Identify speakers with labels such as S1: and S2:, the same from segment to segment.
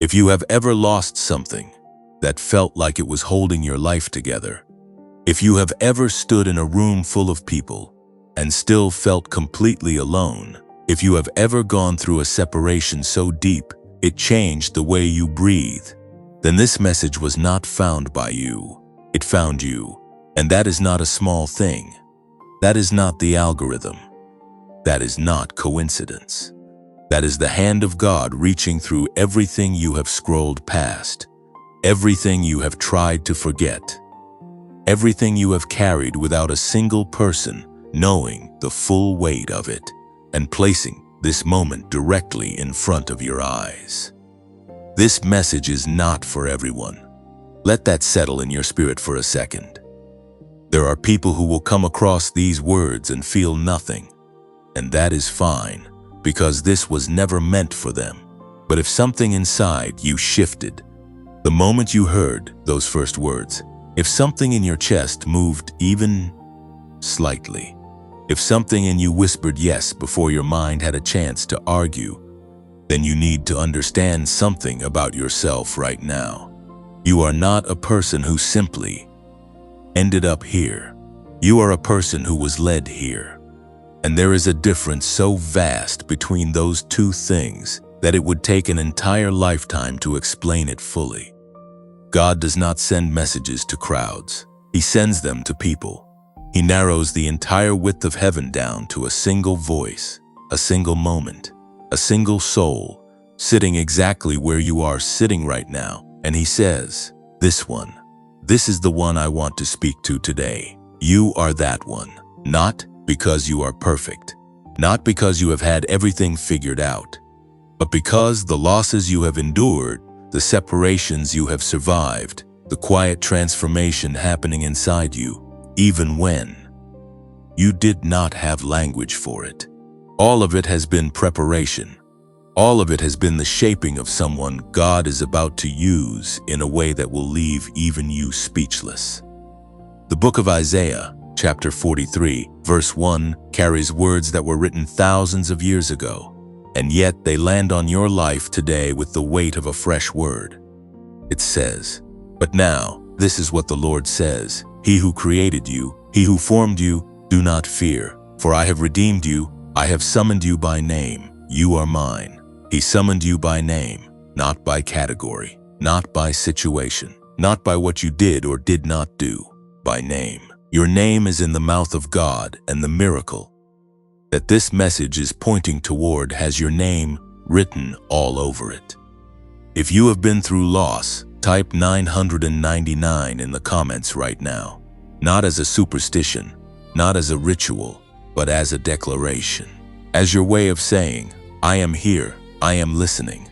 S1: If you have ever lost something that felt like it was holding your life together, if you have ever stood in a room full of people and still felt completely alone, if you have ever gone through a separation so deep it changed the way you breathe, then this message was not found by you. It found you. And that is not a small thing. That is not the algorithm. That is not coincidence. That is the hand of God reaching through everything you have scrolled past, everything you have tried to forget, everything you have carried without a single person knowing the full weight of it, and placing this moment directly in front of your eyes. This message is not for everyone. Let that settle in your spirit for a second. There are people who will come across these words and feel nothing, and that is fine, because this was never meant for them. But if something inside you shifted, the moment you heard those first words, if something in your chest moved even slightly, if something in you whispered yes before your mind had a chance to argue, then you need to understand something about yourself right now. You are not a person who simply ended up here. You are a person who was led here. And there is a difference so vast between those two things that it would take an entire lifetime to explain it fully. God does not send messages to crowds. He sends them to people. He narrows the entire width of heaven down to a single voice, a single moment, a single soul, sitting exactly where you are sitting right now. And he says, this is the one I want to speak to today. You are that one, not because you are perfect, not because you have had everything figured out, but because the losses you have endured, the separations you have survived, the quiet transformation happening inside you, even when you did not have language for it. All of it has been preparation. All of it has been the shaping of someone God is about to use in a way that will leave even you speechless. The book of Isaiah, chapter 43, verse 1, carries words that were written thousands of years ago, and yet they land on your life today with the weight of a fresh word. It says, "But now, this is what the Lord says, He who created you, He who formed you, do not fear, for I have redeemed you, I have summoned you by name, you are mine." He summoned you by name, not by category, not by situation, not by what you did or did not do, by name. Your name is in the mouth of God, and the miracle that this message is pointing toward has your name written all over it. If you have been through loss, type 999 in the comments right now. Not as a superstition, not as a ritual, but as a declaration. As your way of saying, I am here, I am listening,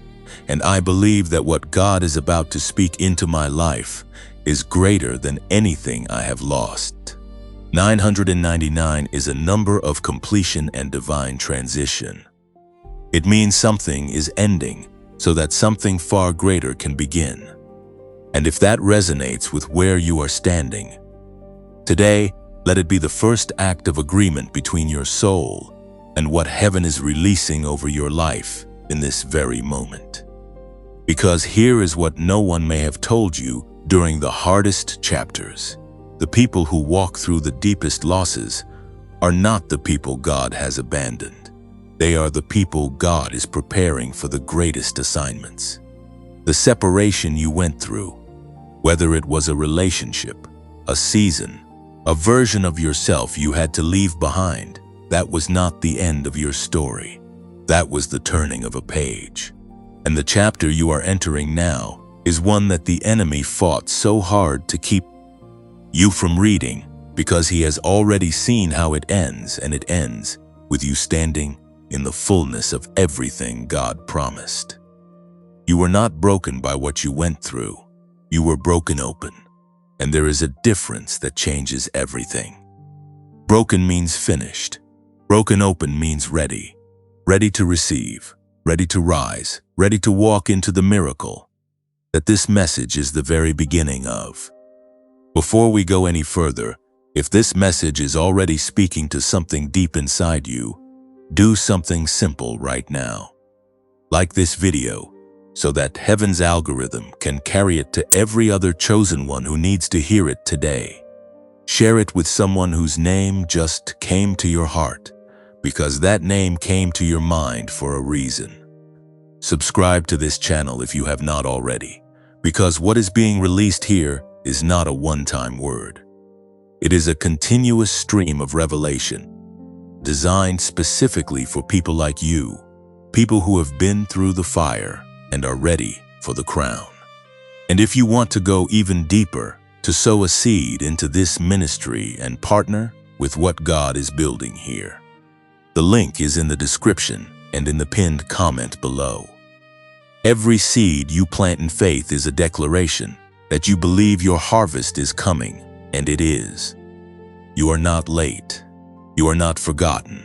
S1: and I believe that what God is about to speak into my life is greater than anything I have lost. 999 is a number of completion and divine transition. It means something is ending so that something far greater can begin. And if that resonates with where you are standing, today, let it be the first act of agreement between your soul and what heaven is releasing over your life in this very moment. Because here is what no one may have told you during the hardest chapters. The people who walk through the deepest losses are not the people God has abandoned. They are the people God is preparing for the greatest assignments. The separation you went through, whether it was a relationship, a season, a version of yourself you had to leave behind, that was not the end of your story. That was the turning of a page. And the chapter you are entering now is one that the enemy fought so hard to keep you from reading, because he has already seen how it ends, and it ends with you standing in the fullness of everything God promised. You were not broken by what you went through. You were broken open. And there is a difference that changes everything. Broken means finished. Broken open means ready. Ready to receive, ready to rise, ready to walk into the miracle that this message is the very beginning of. Before we go any further, if this message is already speaking to something deep inside you, do something simple right now. Like this video, so that heaven's algorithm can carry it to every other chosen one who needs to hear it today. Share it with someone whose name just came to your heart, because that name came to your mind for a reason. Subscribe to this channel if you have not already, because what is being released here is not a one-time word. It is a continuous stream of revelation, designed specifically for people like you, people who have been through the fire and are ready for the crown. And if you want to go even deeper, to sow a seed into this ministry and partner with what God is building here, the link is in the description and in the pinned comment below. Every seed you plant in faith is a declaration that you believe your harvest is coming, and it is. You are not late. You are not forgotten.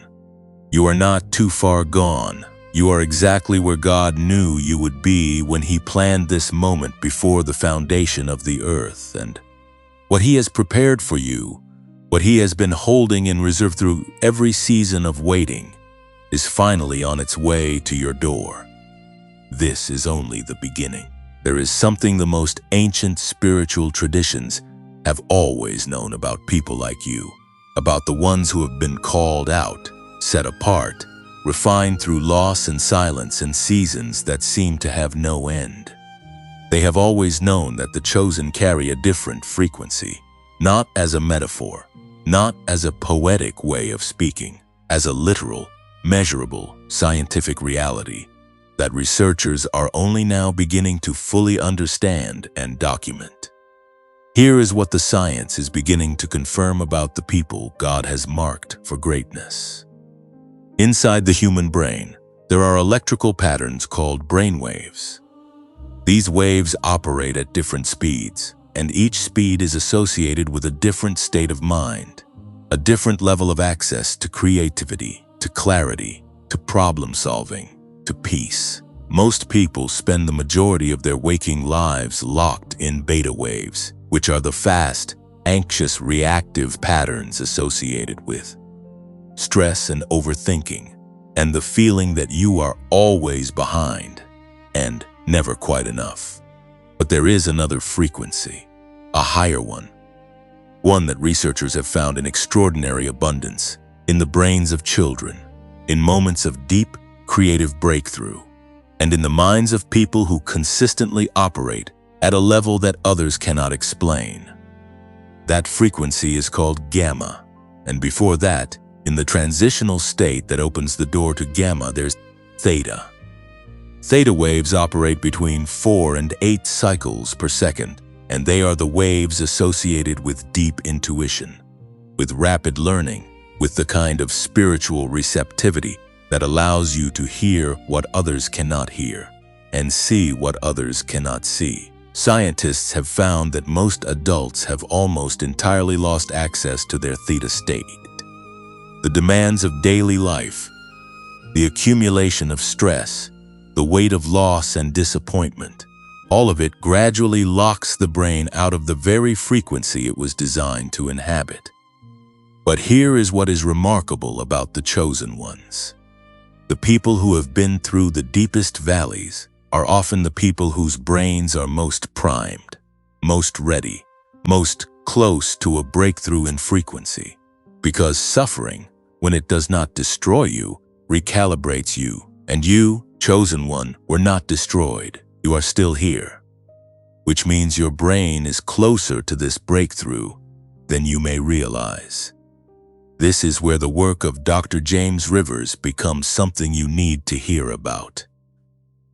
S1: You are not too far gone. You are exactly where God knew you would be when He planned this moment before the foundation of the earth. And what He has prepared for you, what He has been holding in reserve through every season of waiting, is finally on its way to your door. This is only the beginning. There is something the most ancient spiritual traditions have always known about people like you, about the ones who have been called out, set apart, refined through loss and silence in seasons that seem to have no end. They have always known that the chosen carry a different frequency, not as a metaphor, not as a poetic way of speaking, as a literal, measurable, scientific reality that researchers are only now beginning to fully understand and document. Here is what the science is beginning to confirm about the people God has marked for greatness. Inside the human brain, there are electrical patterns called brainwaves. These waves operate at different speeds, and each speed is associated with a different state of mind, a different level of access to creativity, to clarity, to problem solving, to peace. Most people spend the majority of their waking lives locked in beta waves, which are the fast, anxious, reactive patterns associated with stress and overthinking, and the feeling that you are always behind and never quite enough. But there is another frequency, a higher one that researchers have found in extraordinary abundance in the brains of children, in moments of deep, creative breakthrough, and in the minds of people who consistently operate at a level that others cannot explain. That frequency is called gamma, and before that, in the transitional state that opens the door to gamma, there's theta. Theta waves operate between 4 and 8 cycles per second, and they are the waves associated with deep intuition, with rapid learning, with the kind of spiritual receptivity that allows you to hear what others cannot hear and see what others cannot see. Scientists have found that most adults have almost entirely lost access to their theta state. The demands of daily life, the accumulation of stress, the weight of loss and disappointment, all of it gradually locks the brain out of the very frequency it was designed to inhabit. But here is what is remarkable about the chosen ones. The people who have been through the deepest valleys are often the people whose brains are most primed, most ready, most close to a breakthrough in frequency. Because suffering, when it does not destroy you, recalibrates you, and you, chosen one, were not destroyed. You are still here, which means your brain is closer to this breakthrough than you may realize. This is where the work of Dr. James Rivers becomes something you need to hear about.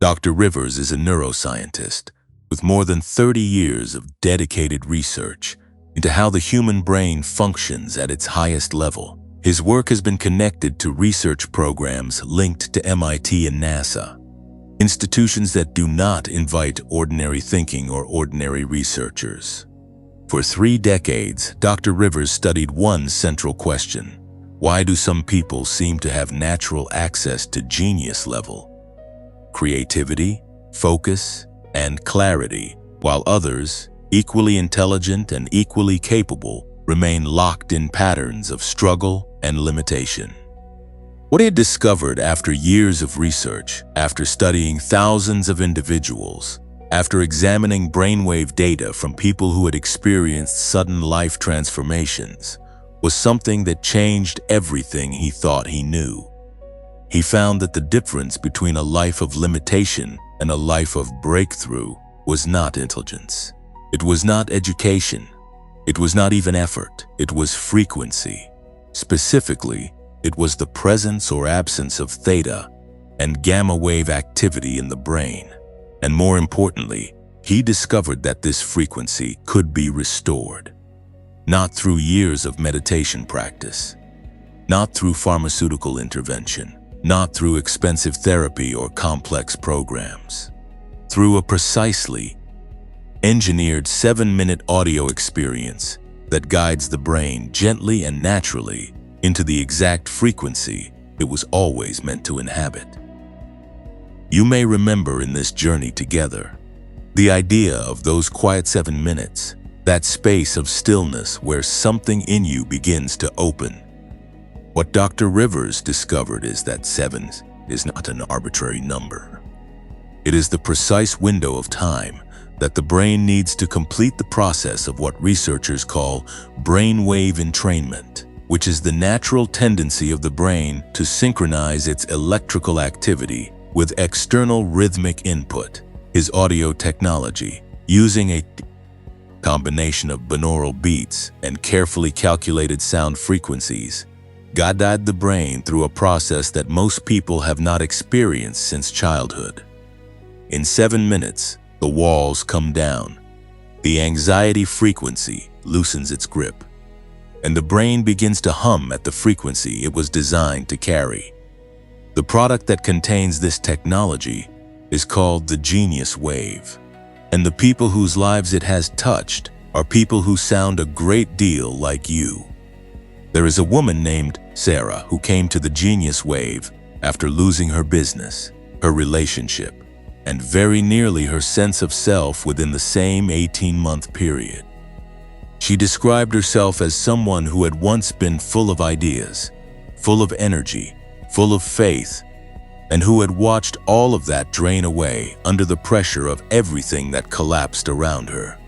S1: Dr. Rivers is a neuroscientist with more than 30 years of dedicated research into how the human brain functions at its highest level. His work has been connected to research programs linked to MIT and NASA, institutions that do not invite ordinary thinking or ordinary researchers. For 3 decades, Dr. Rivers studied one central question: why do some people seem to have natural access to genius level creativity, focus, and clarity, while others, equally intelligent and equally capable, remain locked in patterns of struggle and limitation? What he had discovered after years of research, after studying thousands of individuals, after examining brainwave data from people who had experienced sudden life transformations, was something that changed everything he thought he knew. He found that the difference between a life of limitation and a life of breakthrough was not intelligence. It was not education. It was not even effort. It was frequency. Specifically, it was the presence or absence of theta and gamma wave activity in the brain. And more importantly, he discovered that this frequency could be restored. Not through years of meditation practice, not through pharmaceutical intervention, not through expensive therapy or complex programs. Through a precisely engineered 7-minute audio experience that guides the brain gently and naturally into the exact frequency it was always meant to inhabit. You may remember in this journey together, the idea of those quiet 7 minutes, that space of stillness where something in you begins to open. What Dr. Rivers discovered is that 7 is not an arbitrary number. It is the precise window of time that the brain needs to complete the process of what researchers call brainwave entrainment, which is the natural tendency of the brain to synchronize its electrical activity with external rhythmic input. His audio technology, using a combination of binaural beats and carefully calculated sound frequencies, guided the brain through a process that most people have not experienced since childhood. In 7 minutes, the walls come down, the anxiety frequency loosens its grip, and the brain begins to hum at the frequency it was designed to carry. The product that contains this technology is called the genius wave, and the people whose lives it has touched are people who sound a great deal like you. There is a woman named Sarah who came to the genius wave after losing her business, her relationship, and very nearly her sense of self within the same 18-month period. She described herself as someone who had once been full of ideas, full of energy, full of faith, and who had watched all of that drain away under the pressure of everything that collapsed around her.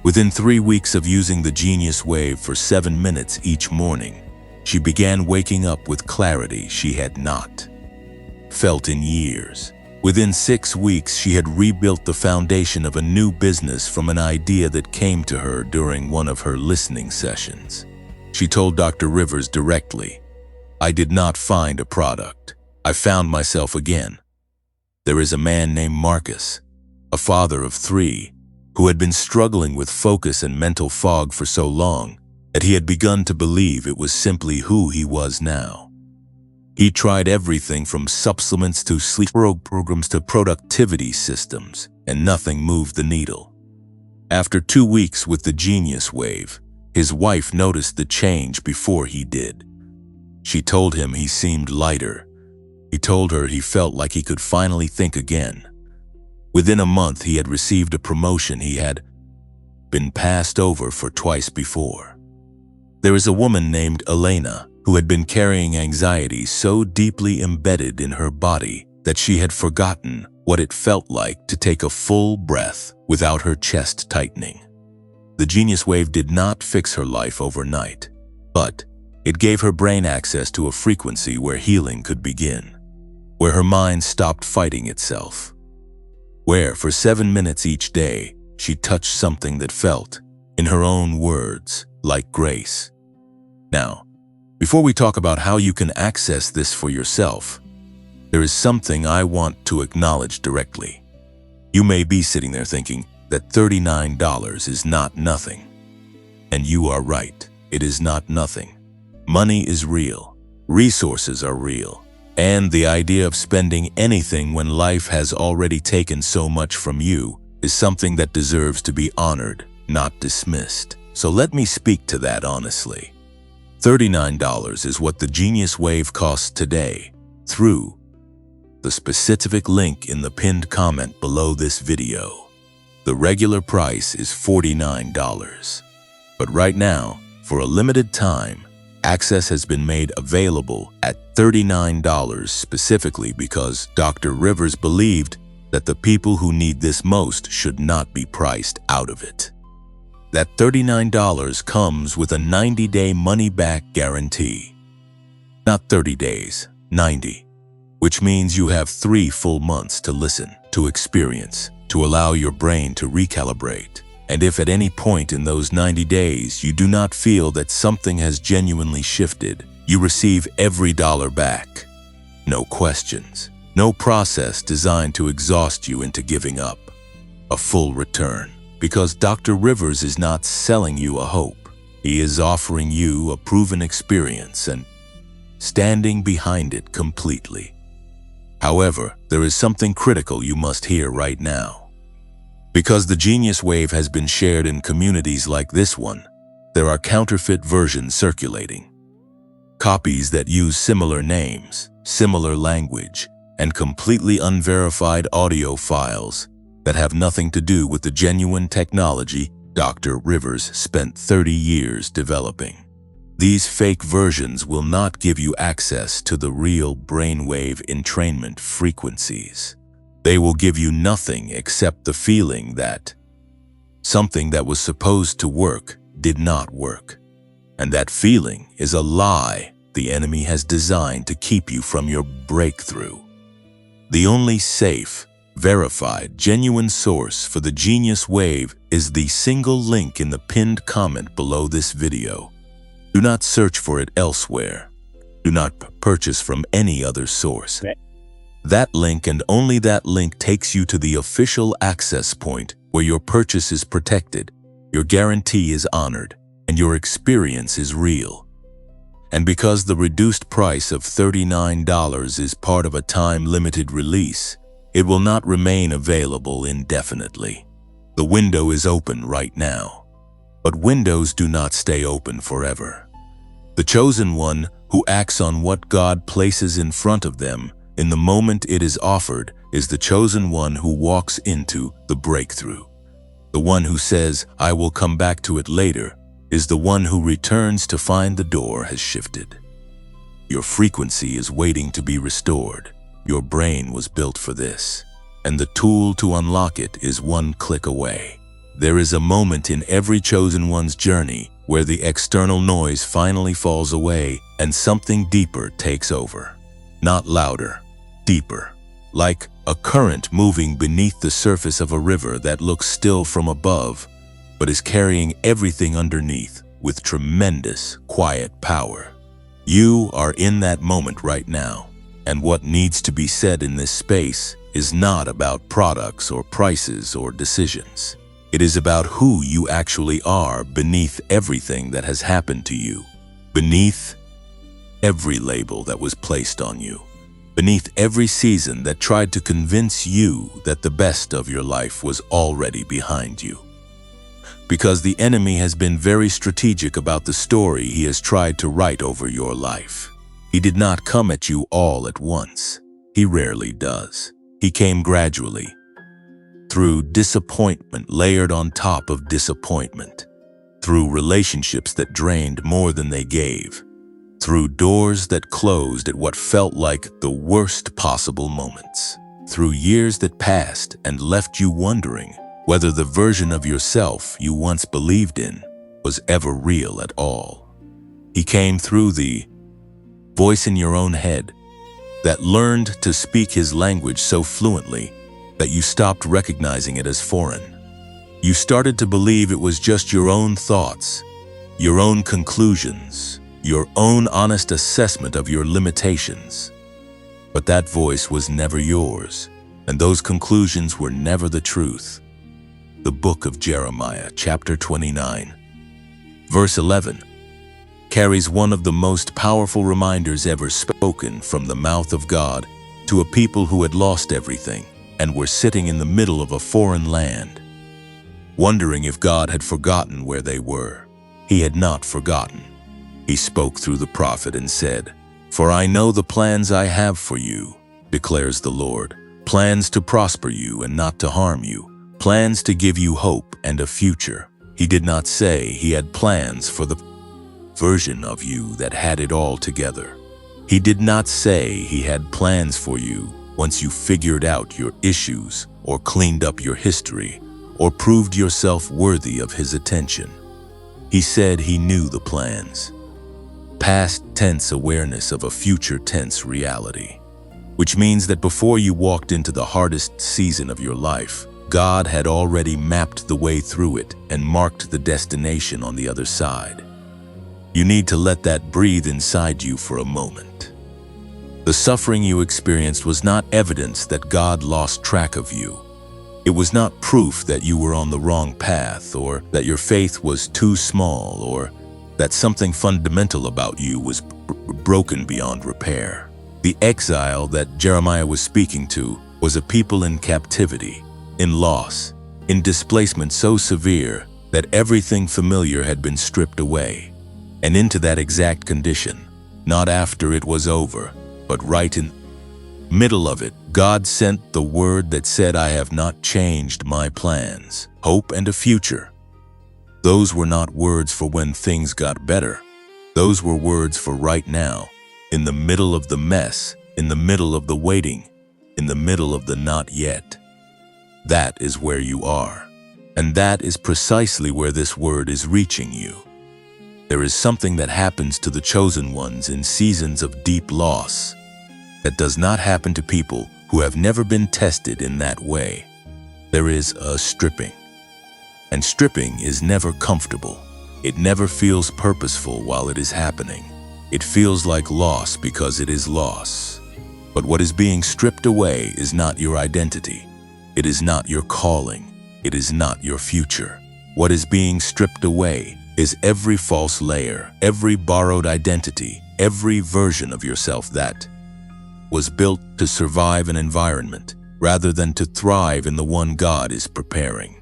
S1: Within 3 weeks of using the genius wave for 7 minutes each morning, she began waking up with clarity she had not felt in years. Within 6 weeks, she had rebuilt the foundation of a new business from an idea that came to her during one of her listening sessions. She told Dr. Rivers directly, "I did not find a product. I found myself again." There is a man named Marcus, a father of 3, who had been struggling with focus and mental fog for so long that he had begun to believe it was simply who he was now. He tried everything from supplements to sleep programs to productivity systems, and nothing moved the needle. After 2 weeks with the genius wave, his wife noticed the change before he did. She told him he seemed lighter. He told her he felt like he could finally think again. Within a month, he had received a promotion he had been passed over for twice before. There is a woman named Elena who had been carrying anxiety so deeply embedded in her body that she had forgotten what it felt like to take a full breath without her chest tightening. The genius wave did not fix her life overnight, but it gave her brain access to a frequency where healing could begin, where her mind stopped fighting itself, where for 7 minutes each day she touched something that felt, in her own words, like grace. Now, before we talk about how you can access this for yourself, there is something I want to acknowledge directly. You may be sitting there thinking that $39 is not nothing. And you are right, it is not nothing. Money is real, resources are real, and the idea of spending anything when life has already taken so much from you is something that deserves to be honored, not dismissed. So let me speak to that honestly. $39 is what the Genius Wave costs today through the specific link in the pinned comment below this video. The regular price is $49. But right now, for a limited time, Access has been made available at $39 specifically because Dr. Rivers believed that the people who need this most should not be priced out of it. That $39 comes with a 90-day money-back guarantee. Not 30 days, 90, which means you have 3 full months to listen, to experience, to allow your brain to recalibrate. And if at any point in those 90 days you do not feel that something has genuinely shifted, you receive every dollar back. No questions, no process designed to exhaust you into giving up. A full return. Because Dr. Rivers is not selling you a hope. He is offering you a proven experience and standing behind it completely. However, there is something critical you must hear right now. Because the Genius Wave has been shared in communities like this one, there are counterfeit versions circulating. Copies that use similar names, similar language, and completely unverified audio files that have nothing to do with the genuine technology Dr. Rivers spent 30 years developing. These fake versions will not give you access to the real brainwave entrainment frequencies. They will give you nothing except the feeling that something that was supposed to work did not work. And that feeling is a lie the enemy has designed to keep you from your breakthrough. The only safe, verified, genuine source for the Genius Wave is the single link in the pinned comment below this video. Do not search for it elsewhere. Do not purchase from any other source. That link and only that link takes you to the official access point where your purchase is protected, your guarantee is honored, and your experience is real. And because the reduced price of $39 is part of a time-limited release, it will not remain available indefinitely. The window is open right now, but windows do not stay open forever. The chosen one who acts on what God places in front of them in the moment it is offered is the chosen one who walks into the breakthrough. The one who says, "I will come back to it later," is the one who returns to find the door has shifted. Your frequency is waiting to be restored. Your brain was built for this, and the tool to unlock it is one click away. There is a moment in every chosen one's journey where the external noise finally falls away and something deeper takes over. Not louder, deeper. Like a current moving beneath the surface of a river that looks still from above, but is carrying everything underneath with tremendous, quiet power. You are in that moment right now. And what needs to be said in this space is not about products or prices or decisions. It is about who you actually are beneath everything that has happened to you, beneath every label that was placed on you, beneath every season that tried to convince you that the best of your life was already behind you. Because the enemy has been very strategic about the story he has tried to write over your life. He did not come at you all at once. He rarely does. He came gradually, through disappointment layered on top of disappointment, through relationships that drained more than they gave, through doors that closed at what felt like the worst possible moments, through years that passed and left you wondering whether the version of yourself you once believed in was ever real at all. He came through the voice in your own head that learned to speak his language so fluently that you stopped recognizing it as foreign. You started to believe it was just your own thoughts, your own conclusions, your own honest assessment of your limitations. But that voice was never yours, and those conclusions were never the truth. The book of Jeremiah, chapter 29, verse 11, carries one of the most powerful reminders ever spoken from the mouth of God to a people who had lost everything and were sitting in the middle of a foreign land, wondering if God had forgotten where they were. He had not forgotten. He spoke through the prophet and said, "For I know the plans I have for you, declares the Lord, plans to prosper you and not to harm you, plans to give you hope and a future." He did not say he had plans for the version of you that had it all together. He did not say he had plans for you once you figured out your issues or cleaned up your history or proved yourself worthy of his attention. He said he knew the plans. Past tense awareness of a future tense reality, which means that before you walked into the hardest season of your life, God had already mapped the way through it and marked the destination on the other side. You need to let that breathe inside you for a moment. The suffering you experienced was not evidence that God lost track of you. It was not proof that you were on the wrong path, or that your faith was too small, or that something fundamental about you was broken beyond repair. The exile that Jeremiah was speaking to was a people in captivity, in loss, in displacement so severe that everything familiar had been stripped away. And into that exact condition, not after it was over, but right in the middle of it, God sent the word that said, "I have not changed my plans, hope, and a future." Those were not words for when things got better. Those were words for right now, in the middle of the mess, in the middle of the waiting, in the middle of the not yet. That is where you are. And that is precisely where this word is reaching you. There is something that happens to the chosen ones in seasons of deep loss that does not happen to people who have never been tested in that way. There is a stripping. And stripping is never comfortable. It never feels purposeful while it is happening. It feels like loss because it is loss. But what is being stripped away is not your identity. It is not your calling. It is not your future. What is being stripped away is every false layer, every borrowed identity, every version of yourself that was built to survive an environment rather than to thrive in the one God is preparing.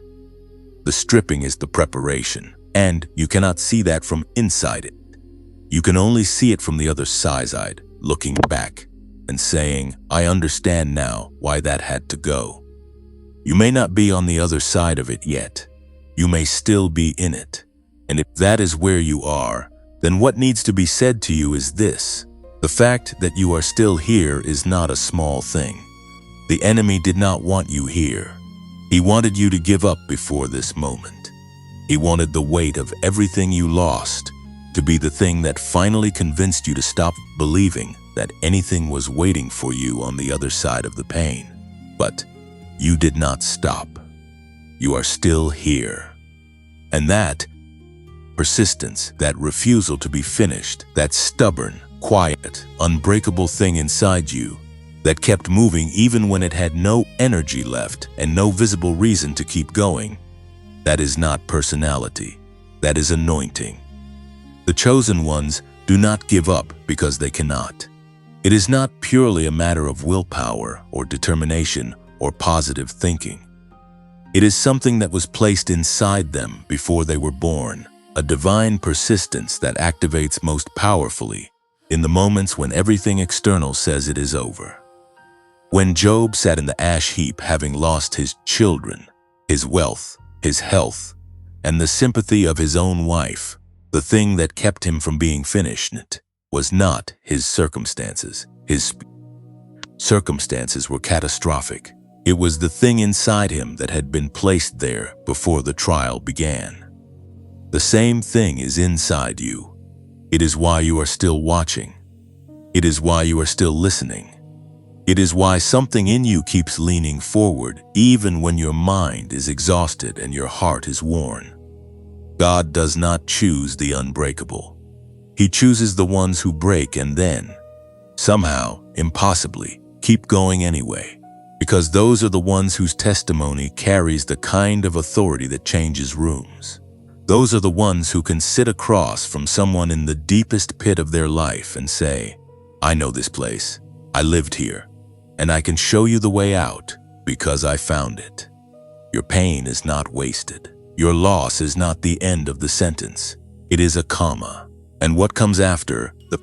S1: The stripping is the preparation, and you cannot see that from inside it. You can only see it from the other side, looking back and saying, "I understand now why that had to go." You may not be on the other side of it yet. You may still be in it. And if that is where you are, then what needs to be said to you is this: the fact that you are still here is not a small thing. The enemy did not want you here. He wanted you to give up before this moment. He wanted the weight of everything you lost to be the thing that finally convinced you to stop believing that anything was waiting for you on the other side of the pain. But you did not stop. You are still here. And that persistence, that refusal to be finished, that stubborn, quiet, unbreakable thing inside you that kept moving even when it had no energy left and no visible reason to keep going, that is not personality. That is anointing. The chosen ones do not give up because they cannot. It is not purely a matter of willpower or determination or positive thinking. It is something that was placed inside them before they were born, a divine persistence that activates most powerfully in the moments when everything external says it is over. When Job sat in the ash heap having lost his children, his wealth, his health, and the sympathy of his own wife, the thing that kept him from being finished was not his circumstances. His circumstances were catastrophic. It was the thing inside him that had been placed there before the trial began. The same thing is inside you. It is why you are still watching. It is why you are still listening. It is why something in you keeps leaning forward even when your mind is exhausted and your heart is worn. God does not choose the unbreakable. He chooses the ones who break and then, somehow, impossibly, keep going anyway. Because those are the ones whose testimony carries the kind of authority that changes rooms. Those are the ones who can sit across from someone in the deepest pit of their life and say, "I know this place. I lived here. And I can show you the way out because I found it." Your pain is not wasted. Your loss is not the end of the sentence. It is a comma. And what comes after the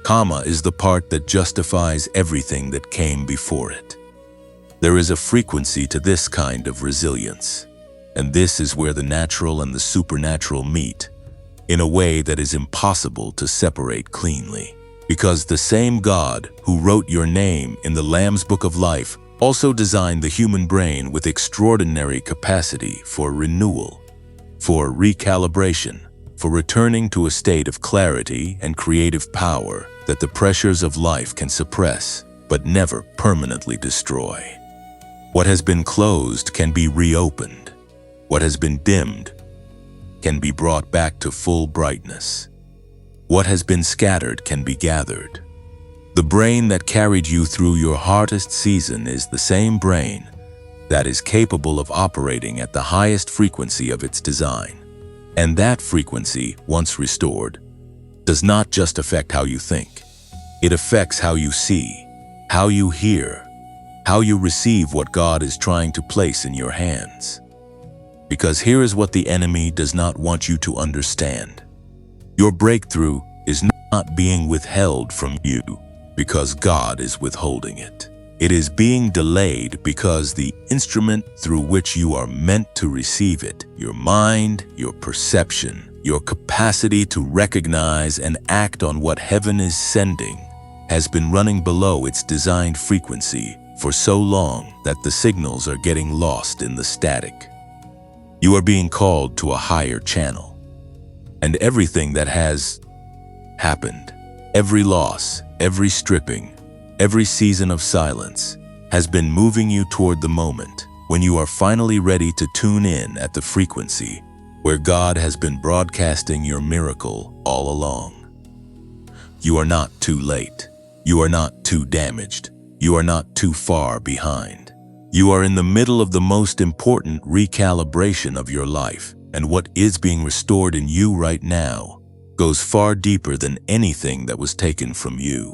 S1: comma is the part that justifies everything that came before it. There is a frequency to this kind of resilience. And this is where the natural and the supernatural meet, in a way that is impossible to separate cleanly. Because the same God who wrote your name in the Lamb's Book of Life also designed the human brain with extraordinary capacity for renewal, for recalibration, for returning to a state of clarity and creative power that the pressures of life can suppress but never permanently destroy. What has been closed can be reopened. What has been dimmed can be brought back to full brightness. What has been scattered can be gathered. The brain that carried you through your hardest season is the same brain that is capable of operating at the highest frequency of its design. And that frequency, once restored, does not just affect how you think. It affects how you see, how you hear, how you receive what God is trying to place in your hands. Because here is what the enemy does not want you to understand. Your breakthrough is not being withheld from you because God is withholding it. It is being delayed because the instrument through which you are meant to receive it, your mind, your perception, your capacity to recognize and act on what heaven is sending, has been running below its designed frequency for so long that the signals are getting lost in the static. You are being called to a higher channel. And everything that has happened, every loss, every stripping, every season of silence, has been moving you toward the moment when you are finally ready to tune in at the frequency where God has been broadcasting your miracle all along. You are not too late. You are not too damaged. You are not too far behind. You are in the middle of the most important recalibration of your life, and what is being restored in you right now goes far deeper than anything that was taken from you.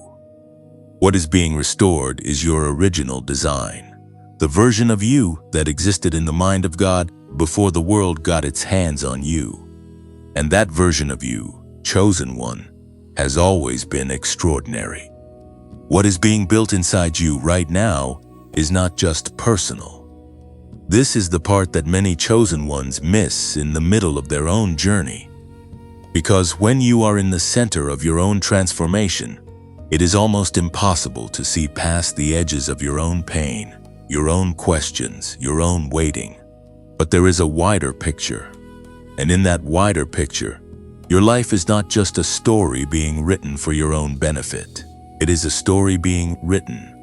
S1: What is being restored is your original design, the version of you that existed in the mind of God before the world got its hands on you. And that version of you, chosen one, has always been extraordinary. What is being built inside you right now is not just personal. This is the part that many chosen ones miss in the middle of their own journey. Because when you are in the center of your own transformation, it is almost impossible to see past the edges of your own pain, your own questions, your own waiting. But there is a wider picture. And in that wider picture, your life is not just a story being written for your own benefit. It is a story being written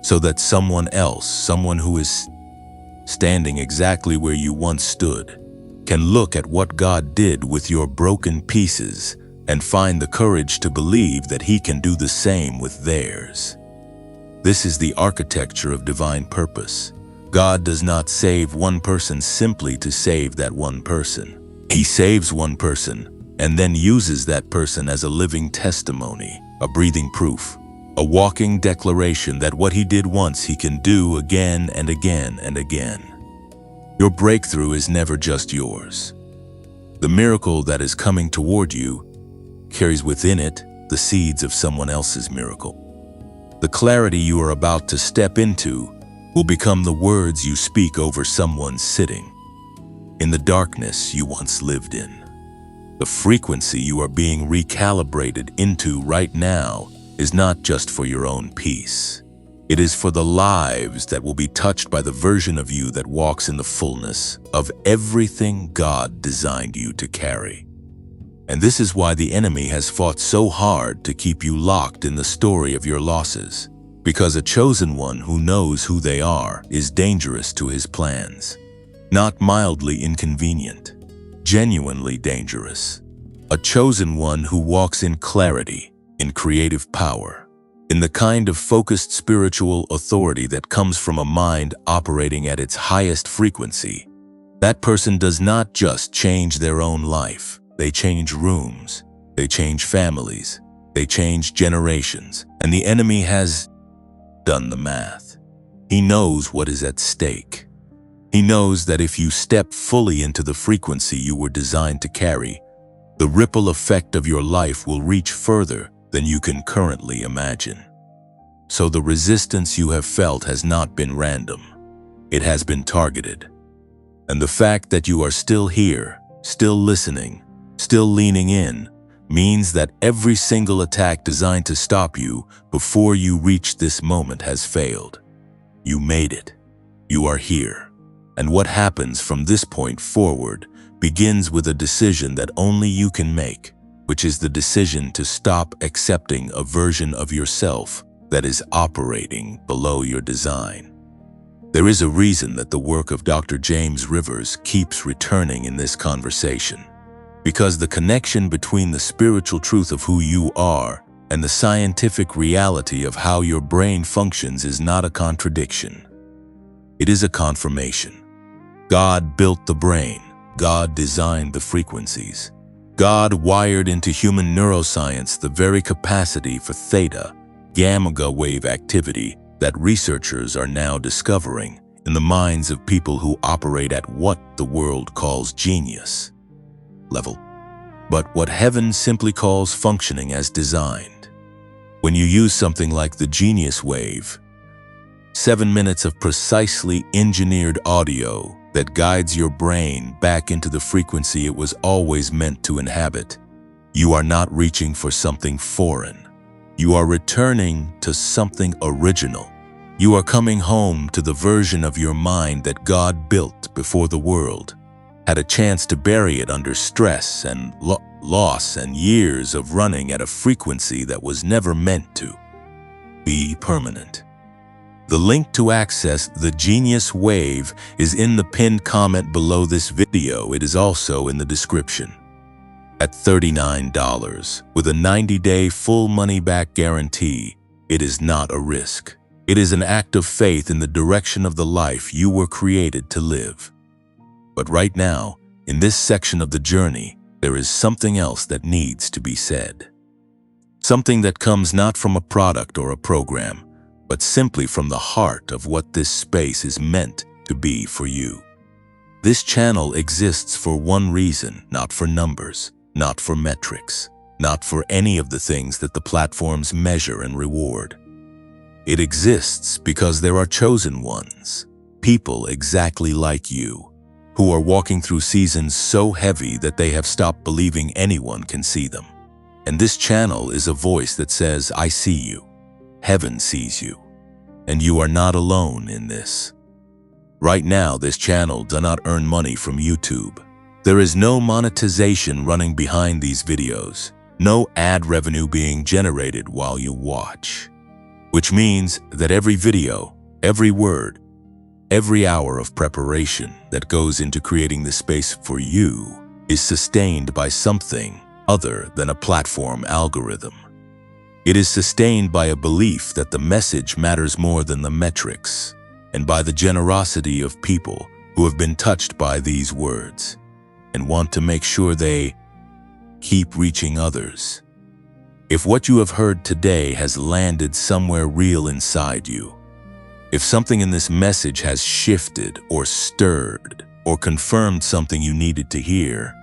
S1: so that someone else, someone who is standing exactly where you once stood, can look at what God did with your broken pieces and find the courage to believe that He can do the same with theirs. This is the architecture of divine purpose. God does not save one person simply to save that one person. He saves one person and then uses that person as a living testimony, a breathing proof, a walking declaration that what He did once He can do again and again and again. Your breakthrough is never just yours. The miracle that is coming toward you carries within it the seeds of someone else's miracle. The clarity you are about to step into will become the words you speak over someone sitting in the darkness you once lived in. The frequency you are being recalibrated into right now is not just for your own peace. It is for the lives that will be touched by the version of you that walks in the fullness of everything God designed you to carry. And this is why the enemy has fought so hard to keep you locked in the story of your losses. Because a chosen one who knows who they are is dangerous to his plans. Not mildly inconvenient, genuinely dangerous. A chosen one who walks in clarity, in creative power, in the kind of focused spiritual authority that comes from a mind operating at its highest frequency. That person does not just change their own life. They change rooms, they change families, they change generations, and the enemy has done the math. He knows what is at stake. He knows that if you step fully into the frequency you were designed to carry, the ripple effect of your life will reach further than you can currently imagine. So the resistance you have felt has not been random. It has been targeted. And the fact that you are still here, still listening, still leaning in means that every single attack designed to stop you before you reach this moment has failed. You made it. You are here. And what happens from this point forward begins with a decision that only you can make, which is the decision to stop accepting a version of yourself that is operating below your design. There is a reason that the work of Dr. James Rivers keeps returning in this conversation, because the connection between the spiritual truth of who you are and the scientific reality of how your brain functions is not a contradiction. It is a confirmation. God built the brain. God designed the frequencies. God wired into human neuroscience the very capacity for theta, gamma wave activity that researchers are now discovering in the minds of people who operate at what the world calls genius level, but what heaven simply calls functioning as designed. When you use something like the genius wave, 7 minutes of precisely engineered audio that guides your brain back into the frequency it was always meant to inhabit, you are not reaching for something foreign. You are returning to something original. You are coming home to the version of your mind that God built before the world had a chance to bury it under stress and loss and years of running at a frequency that was never meant to be permanent. The link to access the Genius Wave is in the pinned comment below this video. It is also in the description. At $39, with a 90-day full money-back guarantee, it is not a risk. It is an act of faith in the direction of the life you were created to live. But right now, in this section of the journey, there is something else that needs to be said. Something that comes not from a product or a program, but simply from the heart of what this space is meant to be for you. This channel exists for one reason, not for numbers, not for metrics, not for any of the things that the platforms measure and reward. It exists because there are chosen ones, people exactly like you, who are walking through seasons so heavy that they have stopped believing anyone can see them. And this channel is a voice that says, I see you. Heaven sees you. And you are not alone in this. Right now, this channel does not earn money from YouTube. There is no monetization running behind these videos, no ad revenue being generated while you watch. Which means that every video, every word, every hour of preparation that goes into creating the space for you is sustained by something other than a platform algorithm. It is sustained by a belief that the message matters more than the metrics, and by the generosity of people who have been touched by these words and want to make sure they keep reaching others. If what you have heard today has landed somewhere real inside you, if something in this message has shifted or stirred or confirmed something you needed to hear,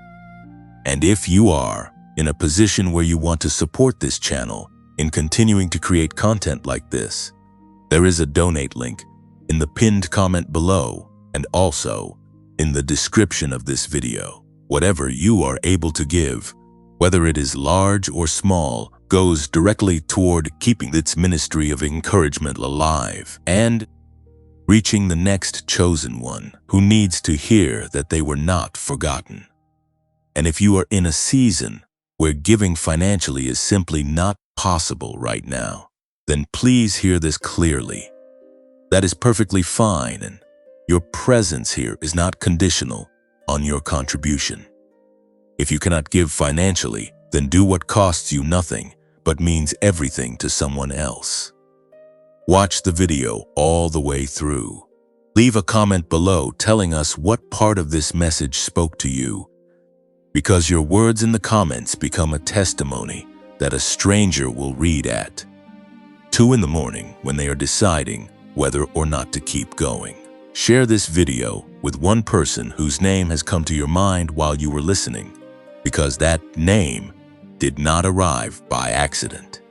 S1: and if you are in a position where you want to support this channel in continuing to create content like this, there is a donate link in the pinned comment below and also in the description of this video. Whatever you are able to give, whether it is large or small, goes directly toward keeping this ministry of encouragement alive and reaching the next chosen one who needs to hear that they were not forgotten. And if you are in a season where giving financially is simply not possible right now, then please hear this clearly. That is perfectly fine, and your presence here is not conditional on your contribution. If you cannot give financially, then do what costs you nothing but means everything to someone else. Watch the video all the way through. Leave a comment below telling us what part of this message spoke to you, because your words in the comments become a testimony that a stranger will read at 2 in the morning when they are deciding whether or not to keep going. Share this video with one person whose name has come to your mind while you were listening, because that name did not arrive by accident.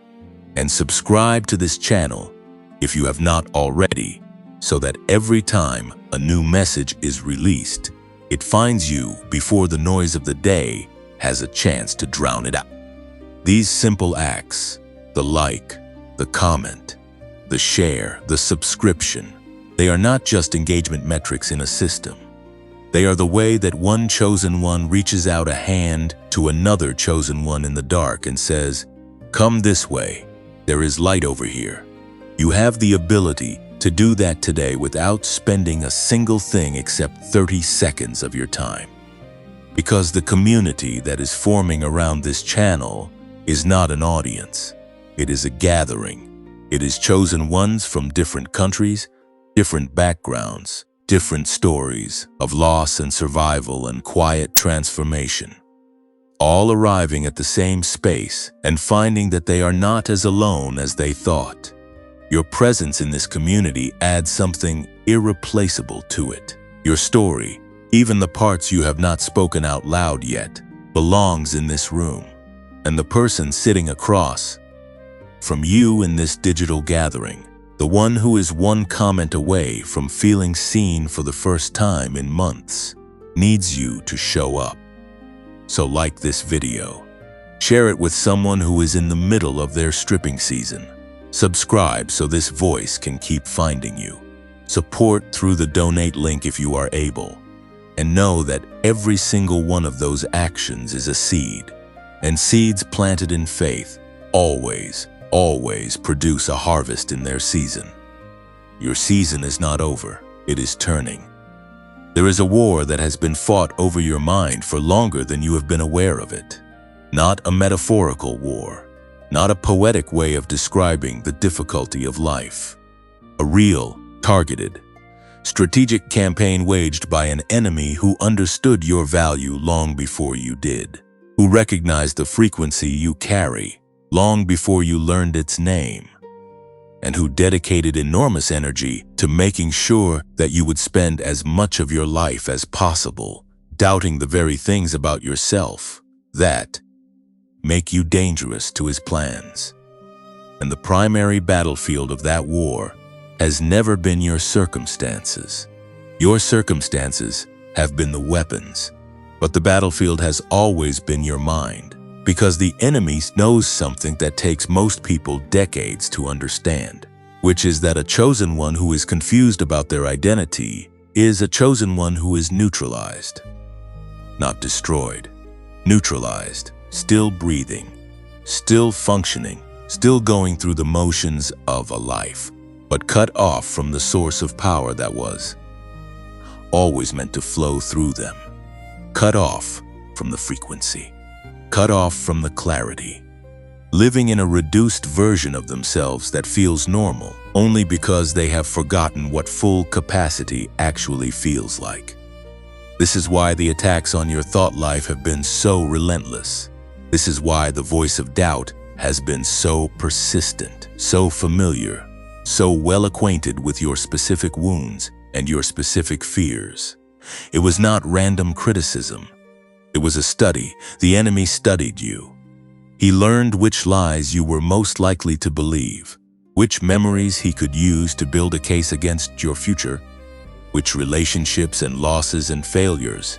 S1: And subscribe to this channel if you have not already, so that every time a new message is released, it finds you before the noise of the day has a chance to drown it out. These simple acts, the like, the comment, the share, the subscription, they are not just engagement metrics in a system. They are the way that one chosen one reaches out a hand to another chosen one in the dark and says, "Come this way, there is light over here." You have the ability to do that today without spending a single thing except 30 seconds of your time. Because the community that is forming around this channel is not an audience. It is a gathering. It is chosen ones from different countries, different backgrounds, different stories of loss and survival and quiet transformation, all arriving at the same space and finding that they are not as alone as they thought. Your presence in this community adds something irreplaceable to it. Your story, even the parts you have not spoken out loud yet, belongs in this room. And the person sitting across from you in this digital gathering, the one who is one comment away from feeling seen for the first time in months, needs you to show up. So like this video. Share it with someone who is in the middle of their stripping season. Subscribe so this voice can keep finding you. Support through the donate link if you are able. And know that every single one of those actions is a seed. And seeds planted in faith always produce a harvest in their season. Your season is not over, it is turning. There is a war that has been fought over your mind for longer than you have been aware of it. Not a metaphorical war, not a poetic way of describing the difficulty of life. A real, targeted, strategic campaign waged by an enemy who understood your value long before you did, who recognized the frequency you carry long before you learned its name, and who dedicated enormous energy to making sure that you would spend as much of your life as possible doubting the very things about yourself that make you dangerous to his plans. And the primary battlefield of that war has never been your circumstances. Your circumstances have been the weapons, but the battlefield has always been your mind. Because the enemy knows something that takes most people decades to understand, which is that a chosen one who is confused about their identity is a chosen one who is neutralized. Not destroyed, neutralized, still breathing, still functioning, still going through the motions of a life, but cut off from the source of power that was always meant to flow through them, cut off from the frequency, cut off from the clarity, living in a reduced version of themselves that feels normal only because they have forgotten what full capacity actually feels like. This is why the attacks on your thought life have been so relentless. This is why the voice of doubt has been so persistent, so familiar, so well acquainted with your specific wounds and your specific fears. It was not random criticism. It was a study. The enemy studied you. He learned which lies you were most likely to believe, which memories he could use to build a case against your future, which relationships and losses and failures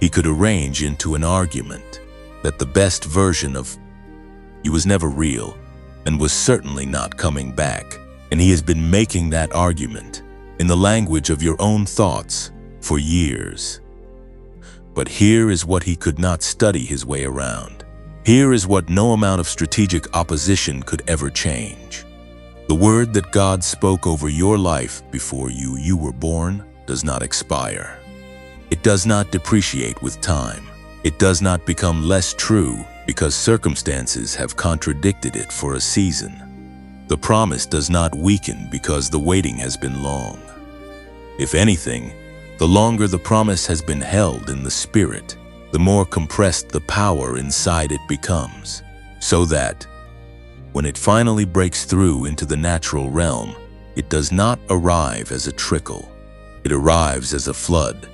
S1: he could arrange into an argument that the best version of you was never real and was certainly not coming back. And he has been making that argument in the language of your own thoughts for years. But here is what he could not study his way around. Here is what no amount of strategic opposition could ever change. The word that God spoke over your life before you were born does not expire. It does not depreciate with time. It does not become less true because circumstances have contradicted it for a season. The promise does not weaken because the waiting has been long. If anything, the longer the promise has been held in the spirit, the more compressed the power inside it becomes, so that when it finally breaks through into the natural realm, it does not arrive as a trickle. It arrives as a flood.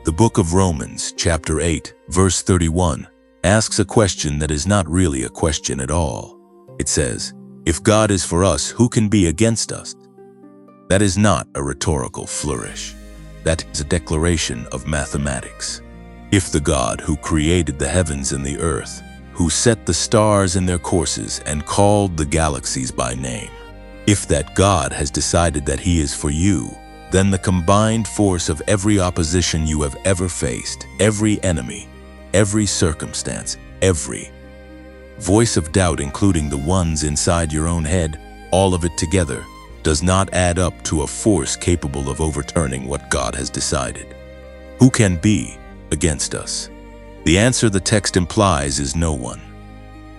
S1: The book of Romans, chapter 8, verse 31, asks a question that is not really a question at all. It says, "If God is for us, who can be against us?" That is not a rhetorical flourish. That is a declaration of mathematics. If the God who created the heavens and the earth, who set the stars in their courses and called the galaxies by name, if that God has decided that He is for you, then the combined force of every opposition you have ever faced, every enemy, every circumstance, every voice of doubt, including the ones inside your own head, all of it together, does not add up to a force capable of overturning what God has decided. Who can be against us? The answer the text implies is no one.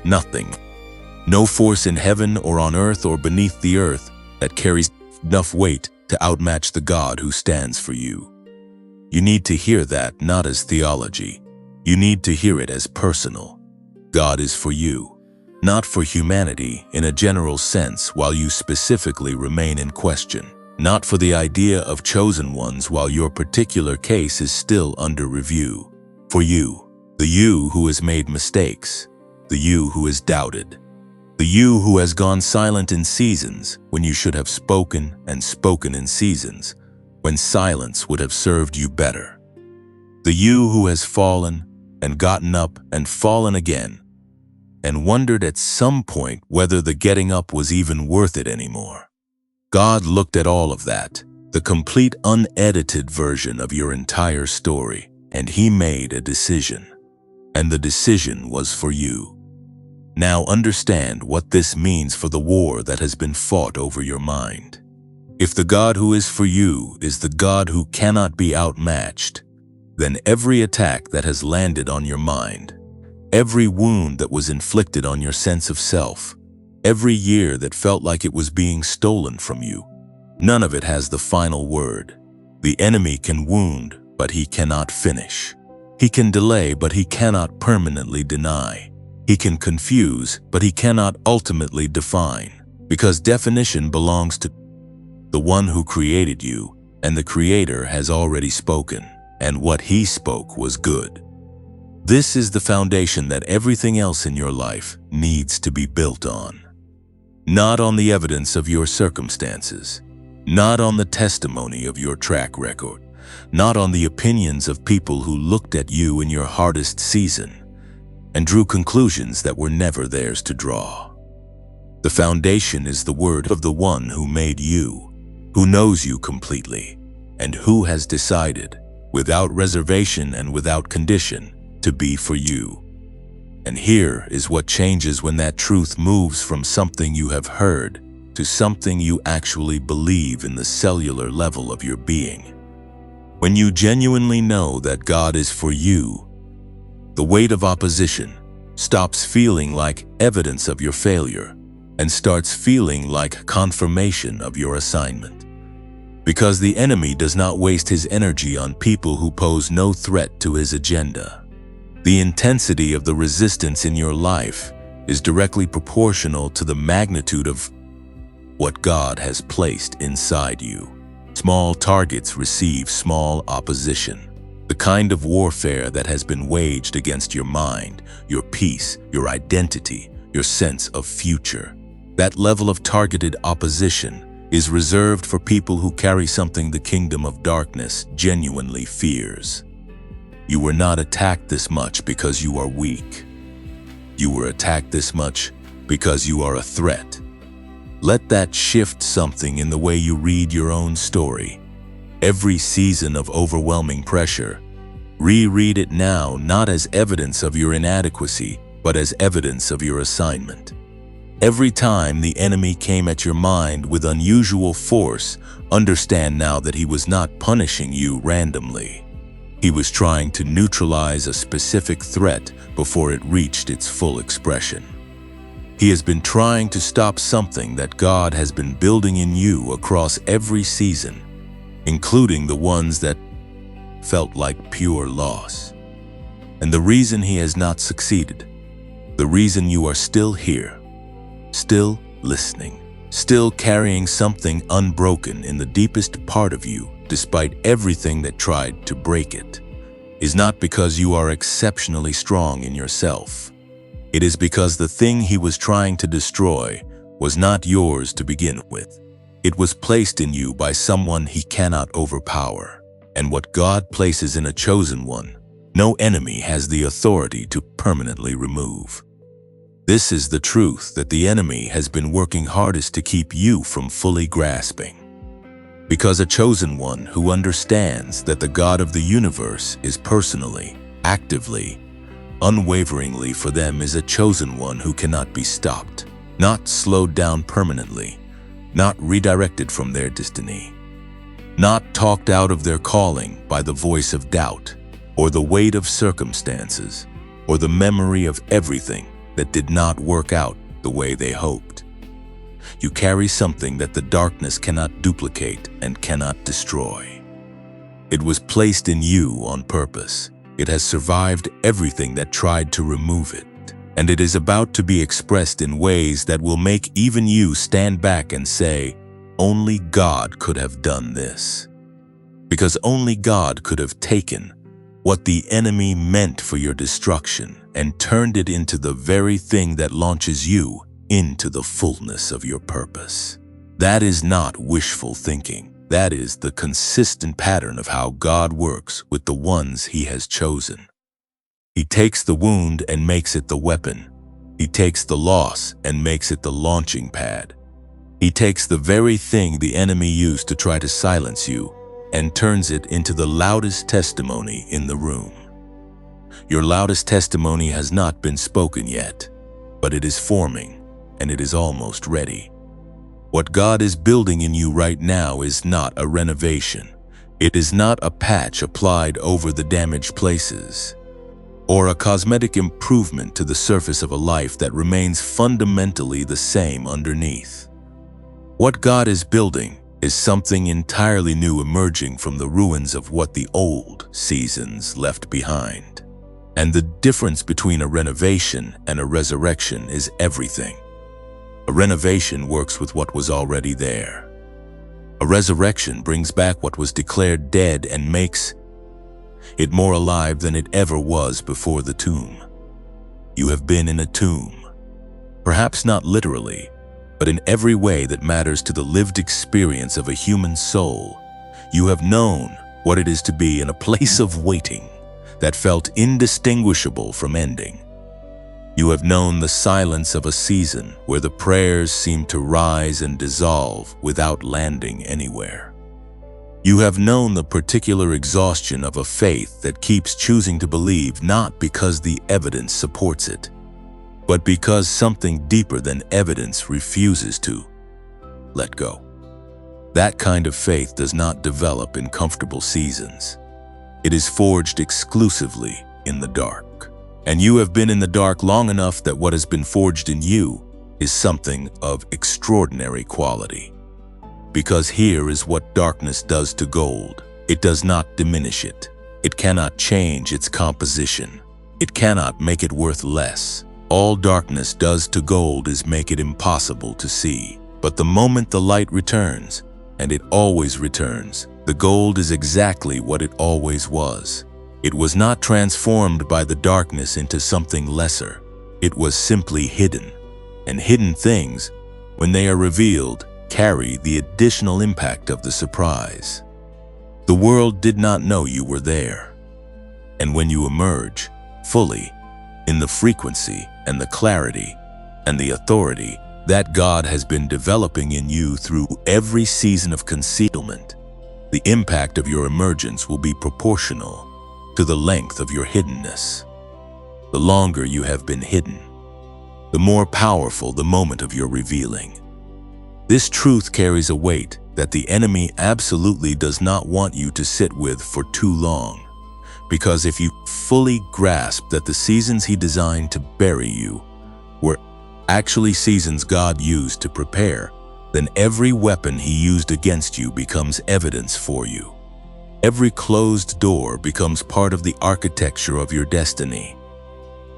S1: Nothing. No force in heaven or on earth or beneath the earth that carries enough weight to outmatch the God who stands for you. You need to hear that not as theology. You need to hear it as personal. God is for you, not for humanity in a general sense while you specifically remain in question, not for the idea of chosen ones while your particular case is still under review. For you, the you who has made mistakes, the you who has doubted, the you who has gone silent in seasons when you should have spoken and spoken in seasons when silence would have served you better, the you who has fallen and gotten up and fallen again and wondered at some point whether the getting up was even worth it anymore. God looked at all of that, the complete unedited version of your entire story, and He made a decision. And the decision was for you. Now understand what this means for the war that has been fought over your mind. If the God who is for you is the God who cannot be outmatched, then every attack that has landed on your mind, every wound that was inflicted on your sense of self, every year that felt like it was being stolen from you, none of it has the final word. The enemy can wound, but he cannot finish. He can delay, but he cannot permanently deny. He can confuse, but he cannot ultimately define, because definition belongs to the one who created you, and the Creator has already spoken, and what He spoke was good. This is the foundation that everything else in your life needs to be built on. Not on the evidence of your circumstances, not on the testimony of your track record, not on the opinions of people who looked at you in your hardest season and drew conclusions that were never theirs to draw. The foundation is the word of the one who made you, who knows you completely, and who has decided, without reservation and without condition, to be for you. And here is what changes when that truth moves from something you have heard to something you actually believe in the cellular level of your being. When you genuinely know that God is for you, the weight of opposition stops feeling like evidence of your failure and starts feeling like confirmation of your assignment. Because the enemy does not waste his energy on people who pose no threat to his agenda. The intensity of the resistance in your life is directly proportional to the magnitude of what God has placed inside you. Small targets receive small opposition. The kind of warfare that has been waged against your mind, your peace, your identity, your sense of future. That level of targeted opposition is reserved for people who carry something the kingdom of darkness genuinely fears. You were not attacked this much because you are weak. You were attacked this much because you are a threat. Let that shift something in the way you read your own story. Every season of overwhelming pressure, reread it now not as evidence of your inadequacy, but as evidence of your assignment. Every time the enemy came at your mind with unusual force, understand now that he was not punishing you randomly. He was trying to neutralize a specific threat before it reached its full expression. He has been trying to stop something that God has been building in you across every season, including the ones that felt like pure loss. And the reason he has not succeeded, the reason you are still here, still listening, still carrying something unbroken in the deepest part of you, despite everything that tried to break it, is not because you are exceptionally strong in yourself. It is because the thing he was trying to destroy was not yours to begin with. It was placed in you by someone he cannot overpower. And what God places in a chosen one No enemy has the authority to permanently remove. This is the truth that the enemy has been working hardest to keep you from fully grasping. Because a chosen one who understands that the God of the universe is personally, actively, unwaveringly for them is a chosen one who cannot be stopped, not slowed down permanently, not redirected from their destiny, not talked out of their calling by the voice of doubt, or the weight of circumstances, or the memory of everything that did not work out the way they hoped. You carry something that the darkness cannot duplicate and cannot destroy. It was placed in you on purpose. It has survived everything that tried to remove it, and it is about to be expressed in ways that will make even you stand back and say, only God could have done this. Because only God could have taken what the enemy meant for your destruction and turned it into the very thing that launches you into the fullness of your purpose. That is not wishful thinking. That is the consistent pattern of how God works with the ones He has chosen. He takes the wound and makes it the weapon. He takes the loss and makes it the launching pad. He takes the very thing the enemy used to try to silence you and turns it into the loudest testimony in the room. Your loudest testimony has not been spoken yet, but it is forming and it is almost ready. What God is building in you right now is not a renovation. It is not a patch applied over the damaged places, or a cosmetic improvement to the surface of a life that remains fundamentally the same underneath. What God is building is something entirely new emerging from the ruins of what the old seasons left behind. And the difference between a renovation and a resurrection is everything. A renovation works with what was already there. A resurrection brings back what was declared dead and makes it more alive than it ever was before the tomb. You have been in a tomb, perhaps not literally, but in every way that matters to the lived experience of a human soul. You have known what it is to be in a place of waiting that felt indistinguishable from ending. You have known the silence of a season where the prayers seemed to rise and dissolve without landing anywhere. You have known the particular exhaustion of a faith that keeps choosing to believe not because the evidence supports it, but because something deeper than evidence refuses to let go. That kind of faith does not develop in comfortable seasons. It is forged exclusively in the dark. And you have been in the dark long enough that what has been forged in you is something of extraordinary quality. Because here is what darkness does to gold. It does not diminish it. It cannot change its composition. It cannot make it worth less. All darkness does to gold is make it impossible to see. But the moment the light returns, and it always returns, the gold is exactly what it always was. It was not transformed by the darkness into something lesser. It was simply hidden. And hidden things, when they are revealed, carry the additional impact of the surprise. The world did not know you were there. And when you emerge, fully, in the frequency and the clarity and the authority that God has been developing in you through every season of concealment, the impact of your emergence will be proportional to the length of your hiddenness. The longer you have been hidden, the more powerful the moment of your revealing. This truth carries a weight that the enemy absolutely does not want you to sit with for too long. Because if you fully grasp that the seasons he designed to bury you were actually seasons God used to prepare, then every weapon he used against you becomes evidence for you. Every closed door becomes part of the architecture of your destiny.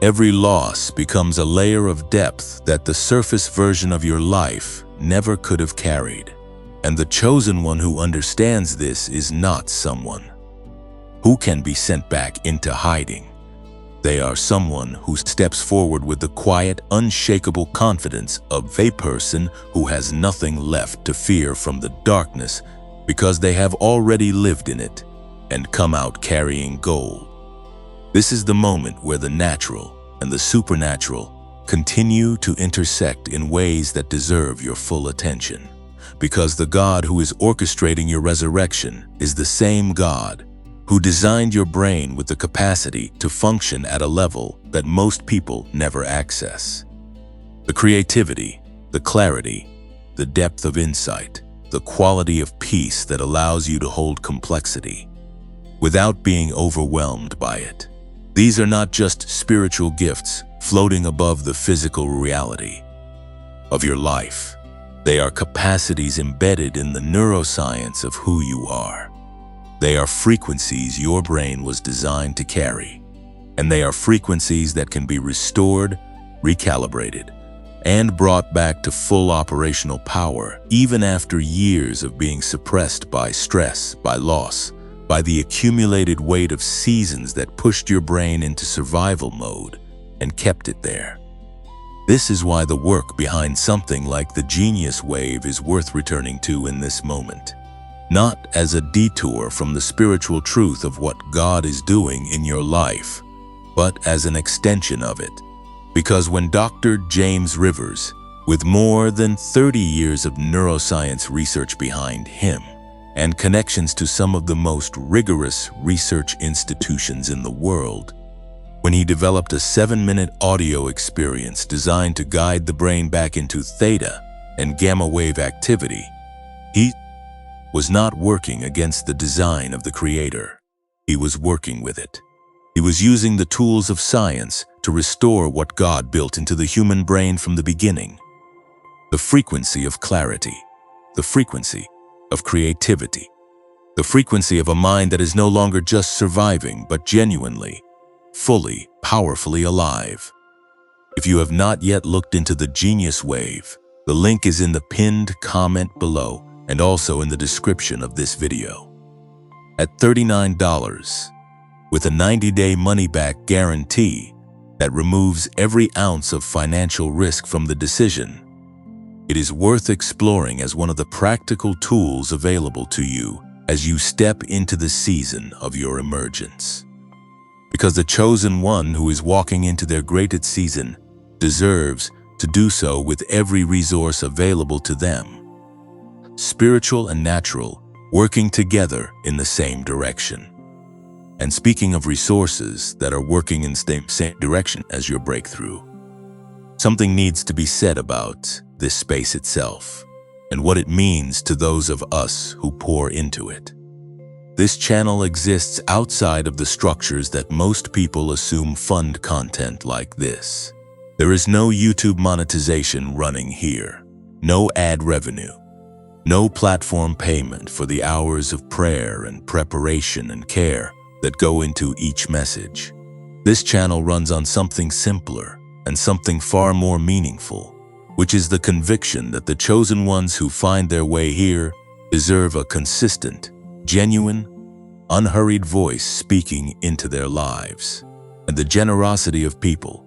S1: Every loss becomes a layer of depth that the surface version of your life never could have carried. And the chosen one who understands this is not someone who can be sent back into hiding. They are someone who steps forward with the quiet, unshakable confidence of a person who has nothing left to fear from the darkness because they have already lived in it and come out carrying gold. This is the moment where the natural and the supernatural continue to intersect in ways that deserve your full attention. Because the God who is orchestrating your resurrection is the same God who designed your brain with the capacity to function at a level that most people never access. The creativity, the clarity, the depth of insight, the quality of peace that allows you to hold complexity without being overwhelmed by it. These are not just spiritual gifts floating above the physical reality of your life. They are capacities embedded in the neuroscience of who you are. They are frequencies your brain was designed to carry, and they are frequencies that can be restored, recalibrated, and brought back to full operational power even after years of being suppressed by stress, by loss, by the accumulated weight of seasons that pushed your brain into survival mode and kept it there. This is why the work behind something like the genius wave is worth returning to in this moment. Not as a detour from the spiritual truth of what God is doing in your life, but as an extension of it. Because when Dr. James Rivers, with more than 30 years of neuroscience research behind him and connections to some of the most rigorous research institutions in the world, when he developed a 7-minute audio experience designed to guide the brain back into theta and gamma wave activity, he was not working against the design of the Creator. He was working with it. He was using the tools of science to restore what God built into the human brain from the beginning. The frequency of clarity, the frequency of creativity, the frequency of a mind that is no longer just surviving, but genuinely, fully, powerfully alive. If you have not yet looked into the Genius Wave, the link is in the pinned comment below and also in the description of this video. At $39, with a 90-day money-back guarantee that removes every ounce of financial risk from the decision, it is worth exploring as one of the practical tools available to you as you step into the season of your emergence. Because the chosen one who is walking into their greatest season deserves to do so with every resource available to them, spiritual and natural, working together in the same direction. And speaking of resources that are working in the same direction as your breakthrough, something needs to be said about this space itself and what it means to those of us who pour into it. This channel exists outside of the structures that most people assume fund content like this. There is no YouTube monetization running here, no ad revenue, no platform payment for the hours of prayer and preparation and care that go into each message. This channel runs on something simpler and something far more meaningful, which is the conviction that the chosen ones who find their way here deserve a consistent, genuine, unhurried voice speaking into their lives, and the generosity of people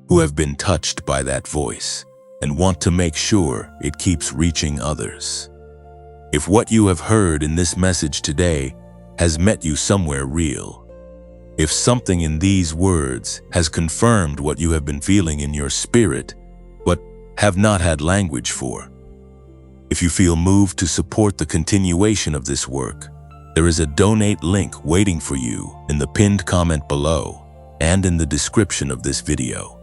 S1: who have been touched by that voice and want to make sure it keeps reaching others. If what you have heard in this message today has met you somewhere real, if something in these words has confirmed what you have been feeling in your spirit but have not had language for, if you feel moved to support the continuation of this work, there is a donate link waiting for you in the pinned comment below and in the description of this video.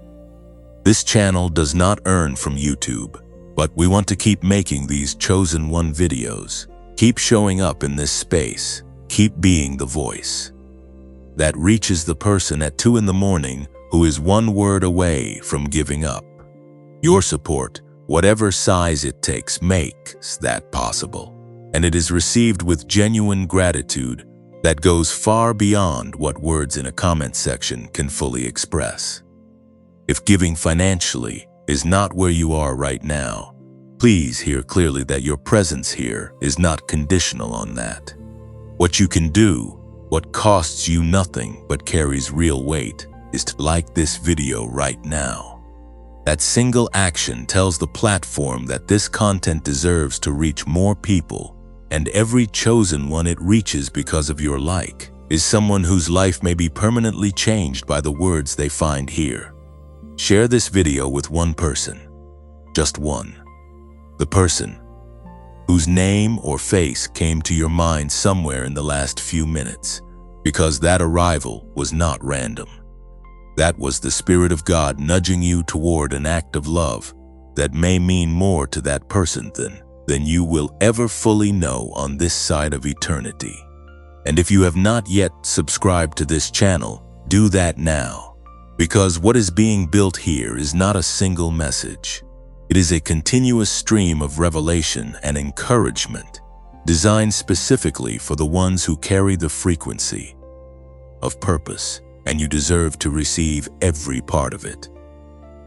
S1: This channel does not earn from YouTube, but we want to keep making these chosen one videos, keep showing up in this space, keep being the voice that reaches the person at 2 in the morning who is one word away from giving up. Your support, whatever size it takes, makes that possible, and it is received with genuine gratitude that goes far beyond what words in a comment section can fully express. If giving financially is not where you are right now, please hear clearly that your presence here is not conditional on that. What you can do, what costs you nothing but carries real weight, is to like this video right now. That single action tells the platform that this content deserves to reach more people, and every chosen one it reaches because of your like is someone whose life may be permanently changed by the words they find here. Share this video with one person, just one. The person whose name or face came to your mind somewhere in the last few minutes, because that arrival was not random. That was the Spirit of God nudging you toward an act of love that may mean more to that person than you will ever fully know on this side of eternity. And if you have not yet subscribed to this channel, do that now, because what is being built here is not a single message. It is a continuous stream of revelation and encouragement, designed specifically for the ones who carry the frequency of purpose, and you deserve to receive every part of it.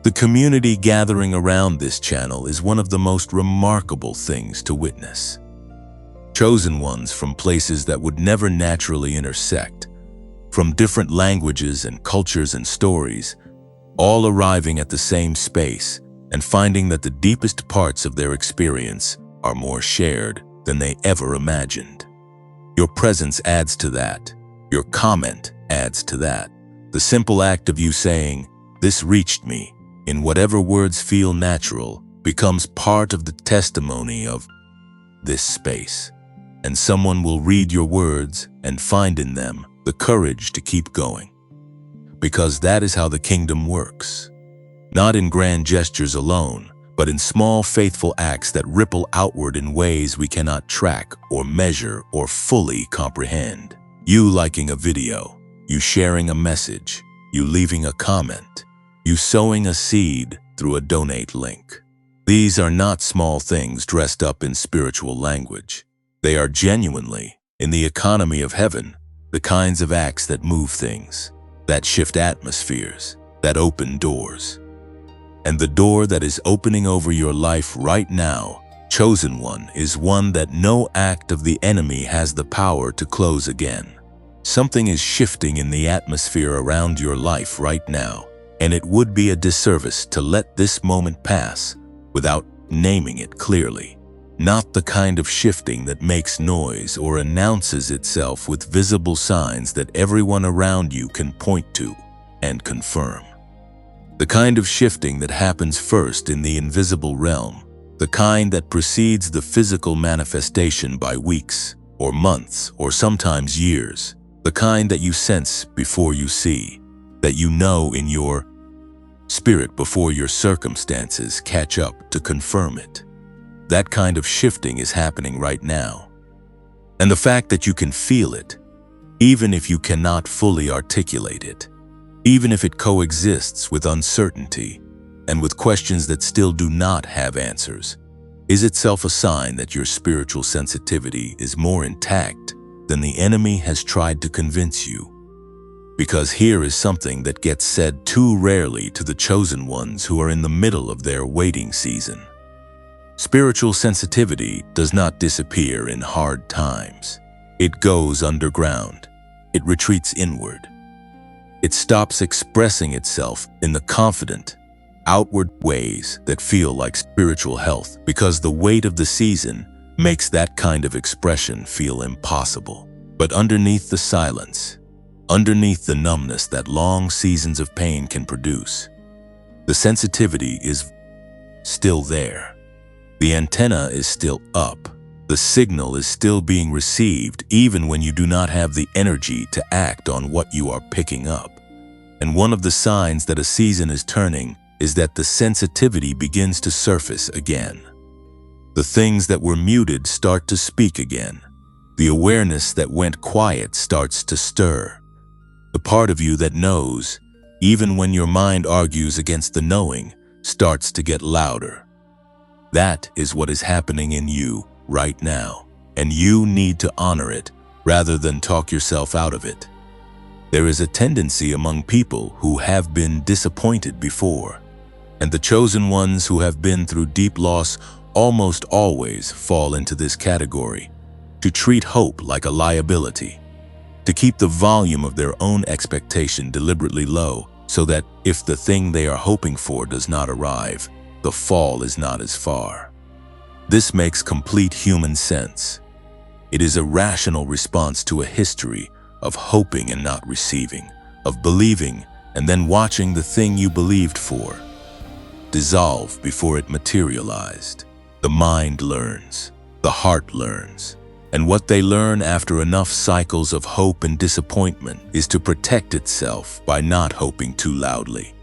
S1: The community gathering around this channel is one of the most remarkable things to witness. Chosen ones from places that would never naturally intersect, from different languages and cultures and stories, all arriving at the same space and finding that the deepest parts of their experience are more shared than they ever imagined. Your presence adds to that. Your comment adds to that. The simple act of you saying, "This reached me," in whatever words feel natural, becomes part of the testimony of this space. And someone will read your words and find in them the courage to keep going. Because that is how the kingdom works. Not in grand gestures alone, but in small, faithful acts that ripple outward in ways we cannot track or measure or fully comprehend. You liking a video, you sharing a message, you leaving a comment, you sowing a seed through a donate link. These are not small things dressed up in spiritual language. They are genuinely, in the economy of heaven, the kinds of acts that move things, that shift atmospheres, that open doors. And the door that is opening over your life right now, chosen one, is one that no act of the enemy has the power to close again. Something is shifting in the atmosphere around your life right now, and it would be a disservice to let this moment pass without naming it clearly. Not the kind of shifting that makes noise or announces itself with visible signs that everyone around you can point to and confirm. The kind of shifting that happens first in the invisible realm, the kind that precedes the physical manifestation by weeks or months or sometimes years, the kind that you sense before you see, that you know in your spirit before your circumstances catch up to confirm it. That kind of shifting is happening right now. And the fact that you can feel it, even if you cannot fully articulate it, even if it coexists with uncertainty and with questions that still do not have answers, is itself a sign that your spiritual sensitivity is more intact than the enemy has tried to convince you. Because here is something that gets said too rarely to the chosen ones who are in the middle of their waiting season. Spiritual sensitivity does not disappear in hard times. It goes underground. It retreats inward. It stops expressing itself in the confident, outward ways that feel like spiritual health, because the weight of the season makes that kind of expression feel impossible. But underneath the silence, underneath the numbness that long seasons of pain can produce, the sensitivity is still there. The antenna is still up. The signal is still being received even when you do not have the energy to act on what you are picking up. And one of the signs that a season is turning is that the sensitivity begins to surface again. The things that were muted start to speak again. The awareness that went quiet starts to stir. The part of you that knows, even when your mind argues against the knowing, starts to get louder. That is what is happening in you right now, and you need to honor it rather than talk yourself out of it. There is a tendency among people who have been disappointed before, and the chosen ones who have been through deep loss almost always fall into this category, to treat hope like a liability, to keep the volume of their own expectation deliberately low so that if the thing they are hoping for does not arrive, the fall is not as far. This makes complete human sense. It is a rational response to a history of hoping and not receiving, of believing and then watching the thing you believed for dissolve before it materialized. The mind learns, the heart learns, and what they learn after enough cycles of hope and disappointment is to protect itself by not hoping too loudly.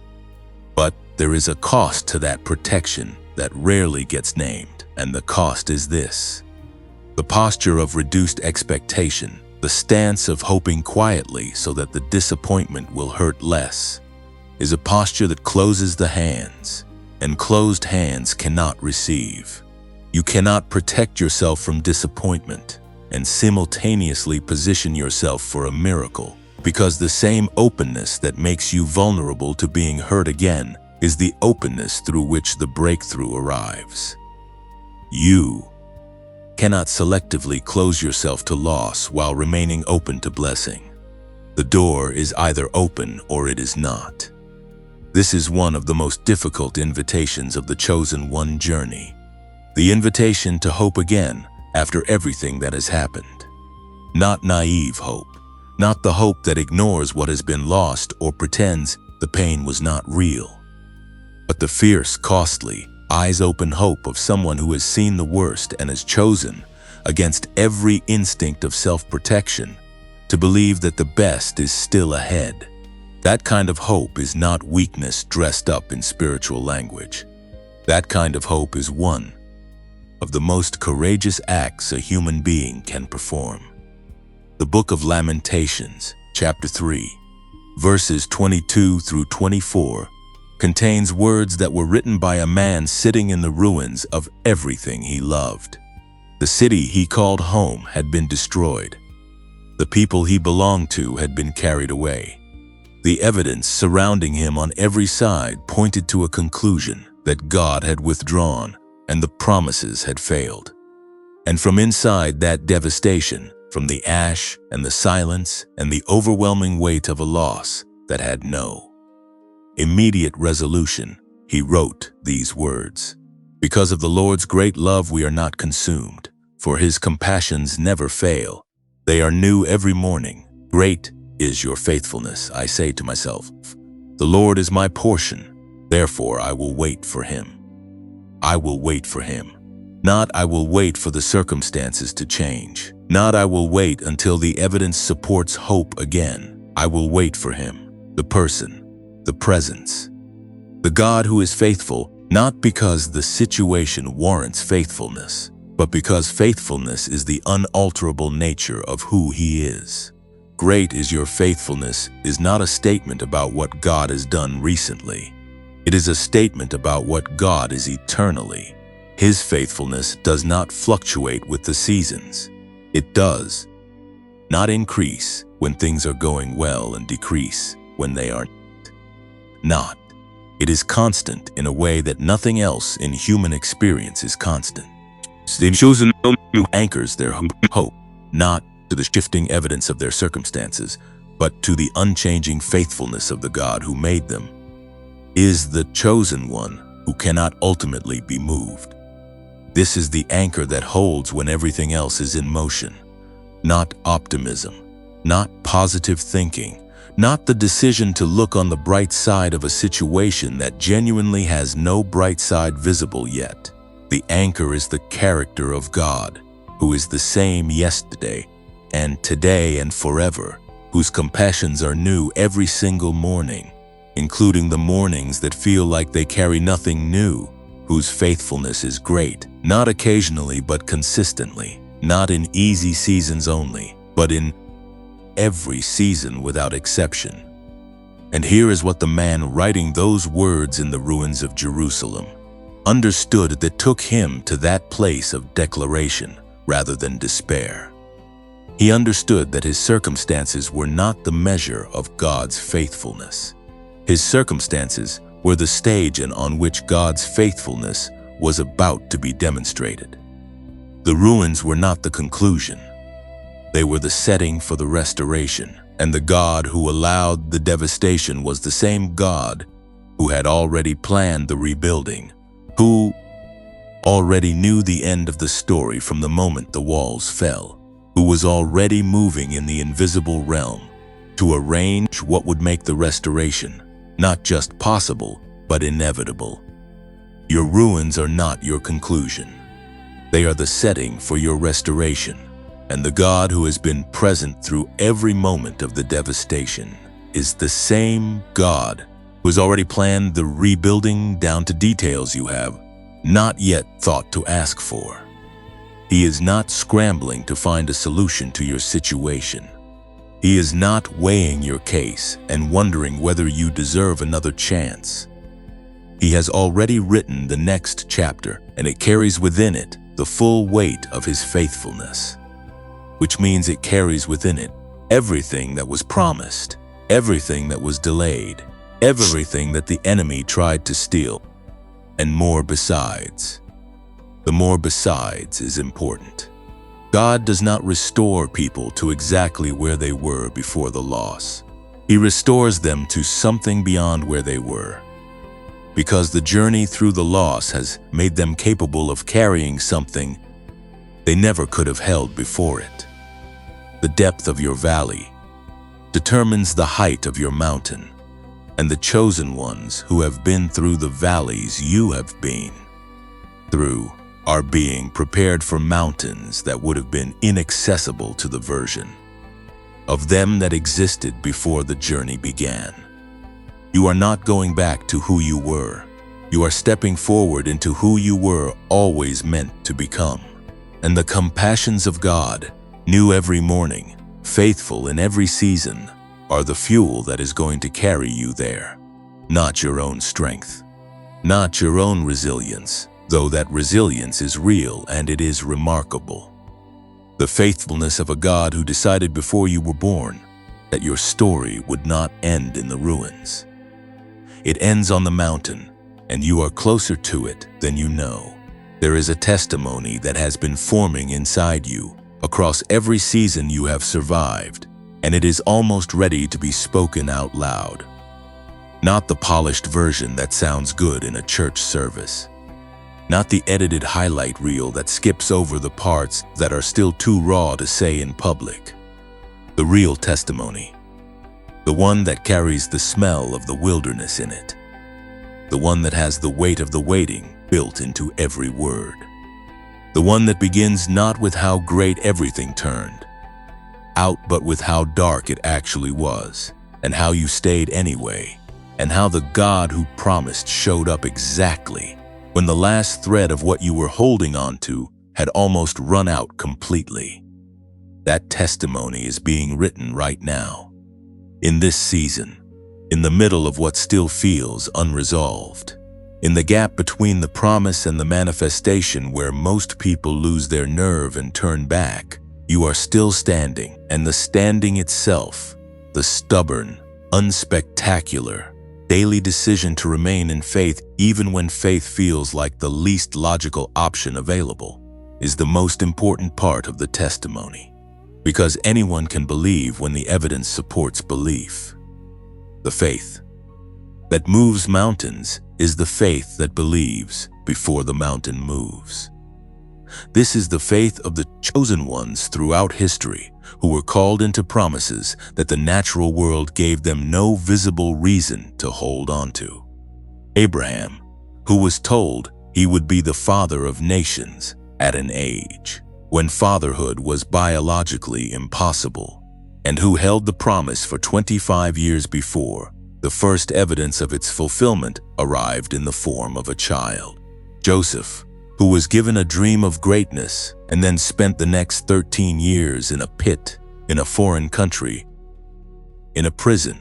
S1: But there is a cost to that protection that rarely gets named, and the cost is this. The posture of reduced expectation, the stance of hoping quietly so that the disappointment will hurt less, is a posture that closes the hands, and closed hands cannot receive. You cannot protect yourself from disappointment and simultaneously position yourself for a miracle, because the same openness that makes you vulnerable to being hurt again is the openness through which the breakthrough arrives. You cannot selectively close yourself to loss while remaining open to blessing. The door is either open or it is not. This is one of the most difficult invitations of the chosen one journey. The invitation to hope again after everything that has happened. Not naive hope, not the hope that ignores what has been lost or pretends the pain was not real, but the fierce, costly, eyes-open hope of someone who has seen the worst and has chosen, against every instinct of self-protection, to believe that the best is still ahead. That kind of hope is not weakness dressed up in spiritual language. That kind of hope is one of the most courageous acts a human being can perform. The Book of Lamentations, chapter 3, verses 22 through 24, contains words that were written by a man sitting in the ruins of everything he loved. The city he called home had been destroyed. The people he belonged to had been carried away. The evidence surrounding him on every side pointed to a conclusion that God had withdrawn and the promises had failed. And from inside that devastation, from the ash and the silence and the overwhelming weight of a loss that had no immediate resolution, he wrote these words: "Because of the Lord's great love we are not consumed, for his compassions never fail. They are new every morning. Great is your faithfulness, I say to myself. The Lord is my portion, therefore I will wait for him. I will wait for him. Not I will wait for the circumstances to change. Not I will wait until the evidence supports hope again. I will wait for him, the person, the presence, the God who is faithful, not because the situation warrants faithfulness, but because faithfulness is the unalterable nature of who he is. Great is your faithfulness is not a statement about what God has done recently. It is a statement about what God is eternally. His faithfulness does not fluctuate with the seasons. It does not increase when things are going well and decrease when they are not. It is constant in a way that nothing else in human experience is constant. It chosen anchors their hope, not to the shifting evidence of their circumstances, but to the unchanging faithfulness of the God who made them, is the chosen one who cannot ultimately be moved. This is the anchor that holds when everything else is in motion. Not optimism, not positive thinking, not the decision to look on the bright side of a situation that genuinely has no bright side visible yet. The anchor is the character of God, who is the same yesterday and today and forever, whose compassions are new every single morning, including the mornings that feel like they carry nothing new, whose faithfulness is great, not occasionally but consistently, not in easy seasons only, but in every season without exception. And here is what the man writing those words in the ruins of Jerusalem understood that took him to that place of declaration rather than despair. He understood that his circumstances were not the measure of God's faithfulness. His circumstances were the stage on which God's faithfulness was about to be demonstrated. The ruins were not the conclusion. They were the setting for the restoration, and the God who allowed the devastation was the same God who had already planned the rebuilding, who already knew the end of the story from the moment the walls fell. who was already moving in the invisible realm to arrange what would make the restoration not just possible, but inevitable. Your ruins are not your conclusion. They are the setting for your restoration, and the God who has been present through every moment of the devastation is the same God who has already planned the rebuilding down to details you have not yet thought to ask for. He is not scrambling to find a solution to your situation. He is not weighing your case and wondering whether you deserve another chance. He has already written the next chapter, and it carries within it the full weight of his faithfulness, which means it carries within it everything that was promised, everything that was delayed, everything that the enemy tried to steal, and more besides. The more besides is important. God does not restore people to exactly where they were before the loss. He restores them to something beyond where they were, because the journey through the loss has made them capable of carrying something they never could have held before it. The depth of your valley determines the height of your mountain, and the chosen ones who have been through the valleys you have been through are being prepared for mountains that would have been inaccessible to the version of them that existed before the journey began. You are not going back to who you were. You are stepping forward into who you were always meant to become. And the compassions of God, new every morning, faithful in every season, are the fuel that is going to carry you there. Not your own strength, not your own resilience, though that resilience is real and it is remarkable. The faithfulness of a God who decided before you were born that your story would not end in the ruins. It ends on the mountain, and you are closer to it than you know. There is a testimony that has been forming inside you across every season you have survived, and it is almost ready to be spoken out loud. Not the polished version that sounds good in a church service. Not the edited highlight reel that skips over the parts that are still too raw to say in public. The real testimony. The one that carries the smell of the wilderness in it. The one that has the weight of the waiting built into every word. The one that begins not with how great everything turned out, but with how dark it actually was, and how you stayed anyway, and how the God who promised showed up exactly when the last thread of what you were holding on to had almost run out completely. That testimony is being written right now, in this season, in the middle of what still feels unresolved, in the gap between the promise and the manifestation where most people lose their nerve and turn back. You are still standing, and the standing itself, the stubborn, unspectacular, daily decision to remain in faith even when faith feels like the least logical option available, is the most important part of the testimony, because anyone can believe when the evidence supports belief. The faith that moves mountains is the faith that believes before the mountain moves. This is the faith of the chosen ones throughout history who were called into promises that the natural world gave them no visible reason to hold on to. Abraham, who was told he would be the father of nations at an age when fatherhood was biologically impossible, and who held the promise for 25 years before the first evidence of its fulfillment arrived in the form of a child. Joseph, who was given a dream of greatness and then spent the next 13 years in a pit, in a foreign country, in a prison,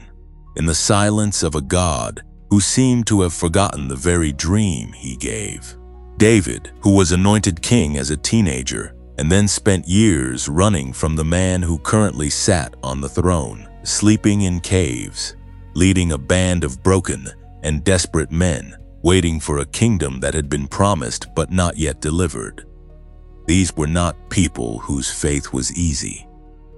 S1: in the silence of a God who seemed to have forgotten the very dream he gave. David, who was anointed king as a teenager and then spent years running from the man who currently sat on the throne, sleeping in caves, leading a band of broken and desperate men, waiting for a kingdom that had been promised but not yet delivered. These were not people whose faith was easy.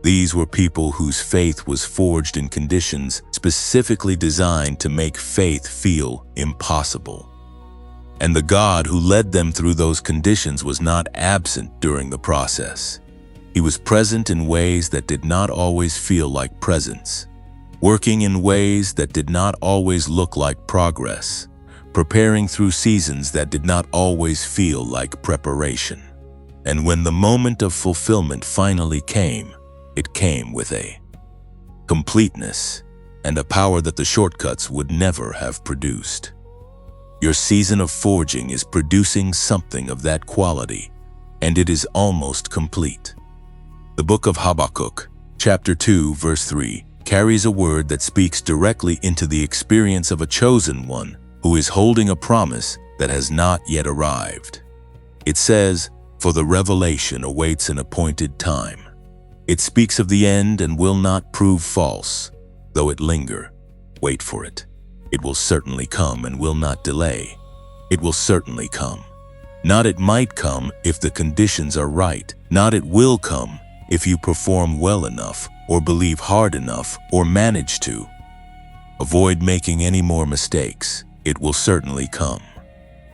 S1: These were people whose faith was forged in conditions specifically designed to make faith feel impossible. And the God who led them through those conditions was not absent during the process. He was present in ways that did not always feel like presence, working in ways that did not always look like progress, preparing through seasons that did not always feel like preparation. And when the moment of fulfillment finally came, it came with a completeness and a power that the shortcuts would never have produced. Your season of forging is producing something of that quality, and it is almost complete. The book of Habakkuk, chapter 2, verse 3, carries a word that speaks directly into the experience of a chosen one who is holding a promise that has not yet arrived. It says, "For the revelation awaits an appointed time." It speaks of the end and will not prove false, though it linger. Wait for it. It will certainly come and will not delay. It will certainly come. Not it might come if the conditions are right. Not it will come if you perform well enough or believe hard enough or manage to. Avoid making any more mistakes. It will certainly come.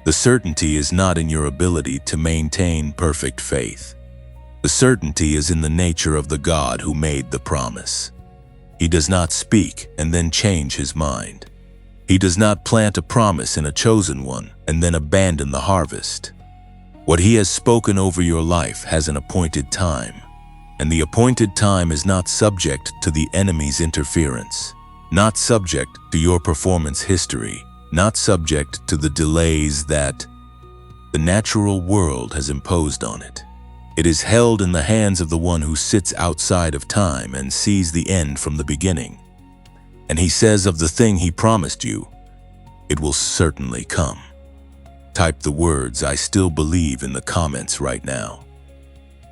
S1: The certainty is not in your ability to maintain perfect faith. The certainty is in the nature of the God who made the promise. He does not speak and then change his mind. He does not plant a promise in a chosen one and then abandon the harvest. What he has spoken over your life has an appointed time, and the appointed time is not subject to the enemy's interference, not subject to your performance history, not subject to the delays that the natural world has imposed on it. It is held in the hands of the one who sits outside of time and sees the end from the beginning. And he says of the thing he promised you, "It will certainly come." Type the words "I still believe" in the comments right now.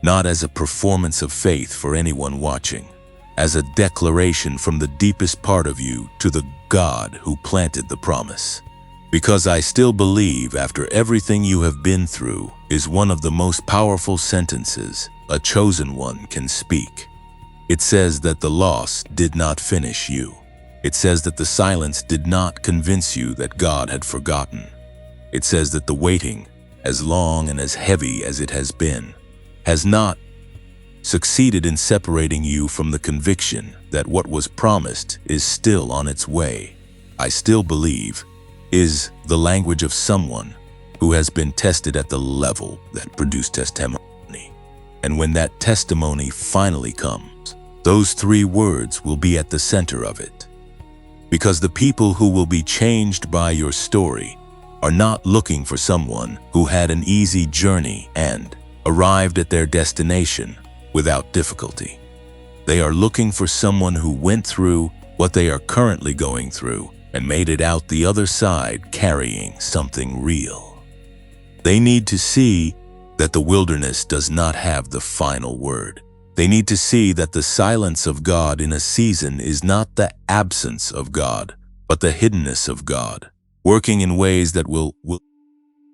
S1: Not as a performance of faith for anyone watching, as a declaration from the deepest part of you to the God who planted the promise. Because "I still believe" after everything you have been through is one of the most powerful sentences a chosen one can speak. It says that the loss did not finish you. It says that the silence did not convince you that God had forgotten. It says that the waiting, as long and as heavy as it has been, has not succeeded in separating you from the conviction that what was promised is still on its way. "I still believe" is the language of someone who has been tested at the level that produced testimony. And when that testimony finally comes, those three words will be at the center of it. Because the people who will be changed by your story are not looking for someone who had an easy journey and arrived at their destination without difficulty. They are looking for someone who went through what they are currently going through and made it out the other side carrying something real. They need to see that the wilderness does not have the final word. They need to see that the silence of God in a season is not the absence of God, but the hiddenness of God, working in ways that will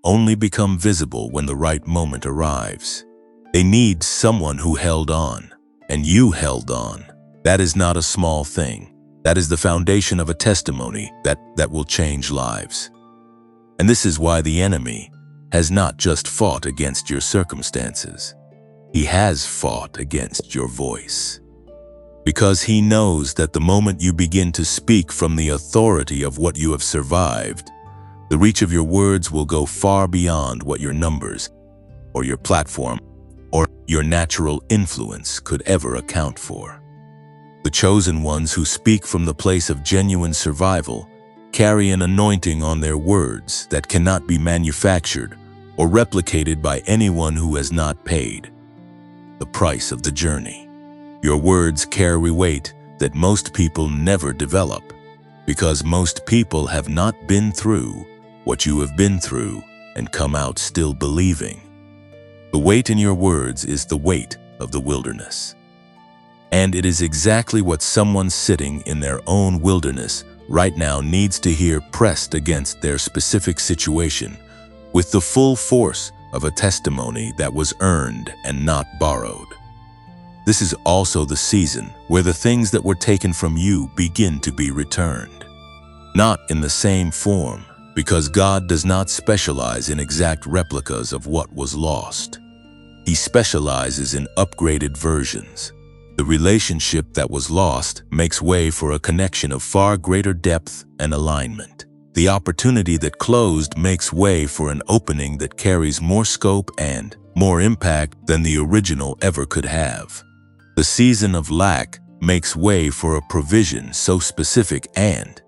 S1: only become visible when the right moment arrives. They need someone who held on, and you held on. That is not a small thing. That is the foundation of a testimony that will change lives. And this is why the enemy has not just fought against your circumstances. He has fought against your voice. Because he knows that the moment you begin to speak from the authority of what you have survived, the reach of your words will go far beyond what your numbers or your platform or your natural influence could ever account for. The chosen ones who speak from the place of genuine survival carry an anointing on their words that cannot be manufactured or replicated by anyone who has not paid the price of the journey. Your words carry weight that most people never develop, because most people have not been through what you have been through and come out still believing. The weight in your words is the weight of the wilderness. And it is exactly what someone sitting in their own wilderness right now needs to hear pressed against their specific situation with the full force of a testimony that was earned and not borrowed. This is also the season where the things that were taken from you begin to be returned. Not in the same form, because God does not specialize in exact replicas of what was lost. He specializes in upgraded versions. The relationship that was lost makes way for a connection of far greater depth and alignment. The opportunity that closed makes way for an opening that carries more scope and more impact than the original ever could have. The season of lack makes way for a provision so specific and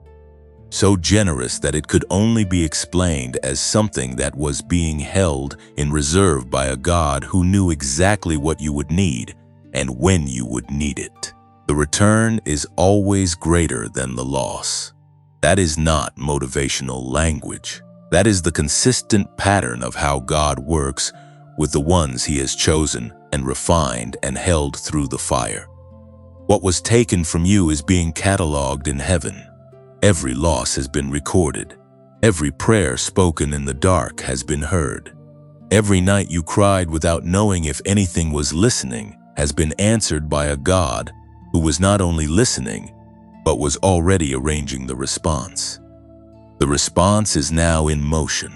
S1: so generous that it could only be explained as something that was being held in reserve by a God who knew exactly what you would need and when you would need it. The return is always greater than the loss. That is not motivational language. That is the consistent pattern of how God works with the ones He has chosen and refined and held through the fire. What was taken from you is being cataloged in heaven. Every loss has been recorded. Every prayer spoken in the dark has been heard. Every night you cried without knowing if anything was listening has been answered by a God who was not only listening, but was already arranging the response. The response is now in motion.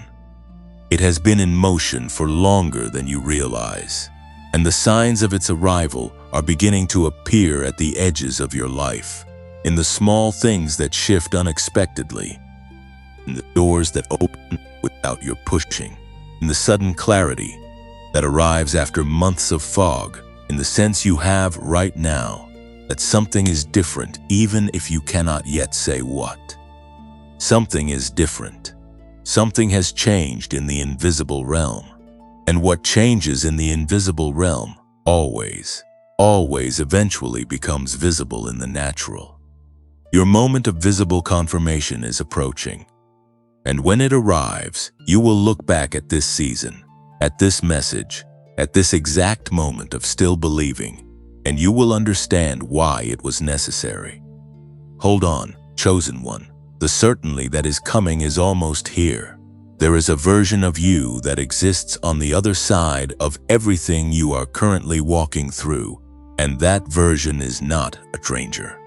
S1: It has been in motion for longer than you realize, and the signs of its arrival are beginning to appear at the edges of your life, in the small things that shift unexpectedly, in the doors that open without your pushing, in the sudden clarity that arrives after months of fog, in the sense you have right now that something is different even if you cannot yet say what. Something is different. Something has changed in the invisible realm. And what changes in the invisible realm always eventually becomes visible in the natural. Your moment of visible confirmation is approaching. And when it arrives, you will look back at this season, at this message, at this exact moment of still believing, and you will understand why it was necessary. Hold on, chosen one. The certainty that is coming is almost here. There is a version of you that exists on the other side of everything you are currently walking through, and that version is not a stranger.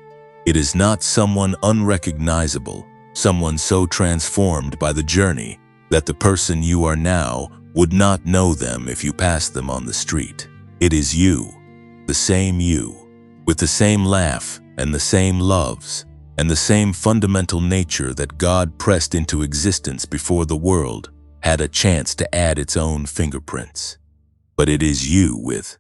S1: It is not someone unrecognizable, someone so transformed by the journey that the person you are now would not know them if you passed them on the street. It is you, the same you, with the same laugh and the same loves, and the same fundamental nature that God pressed into existence before the world had a chance to add its own fingerprints. But it is you with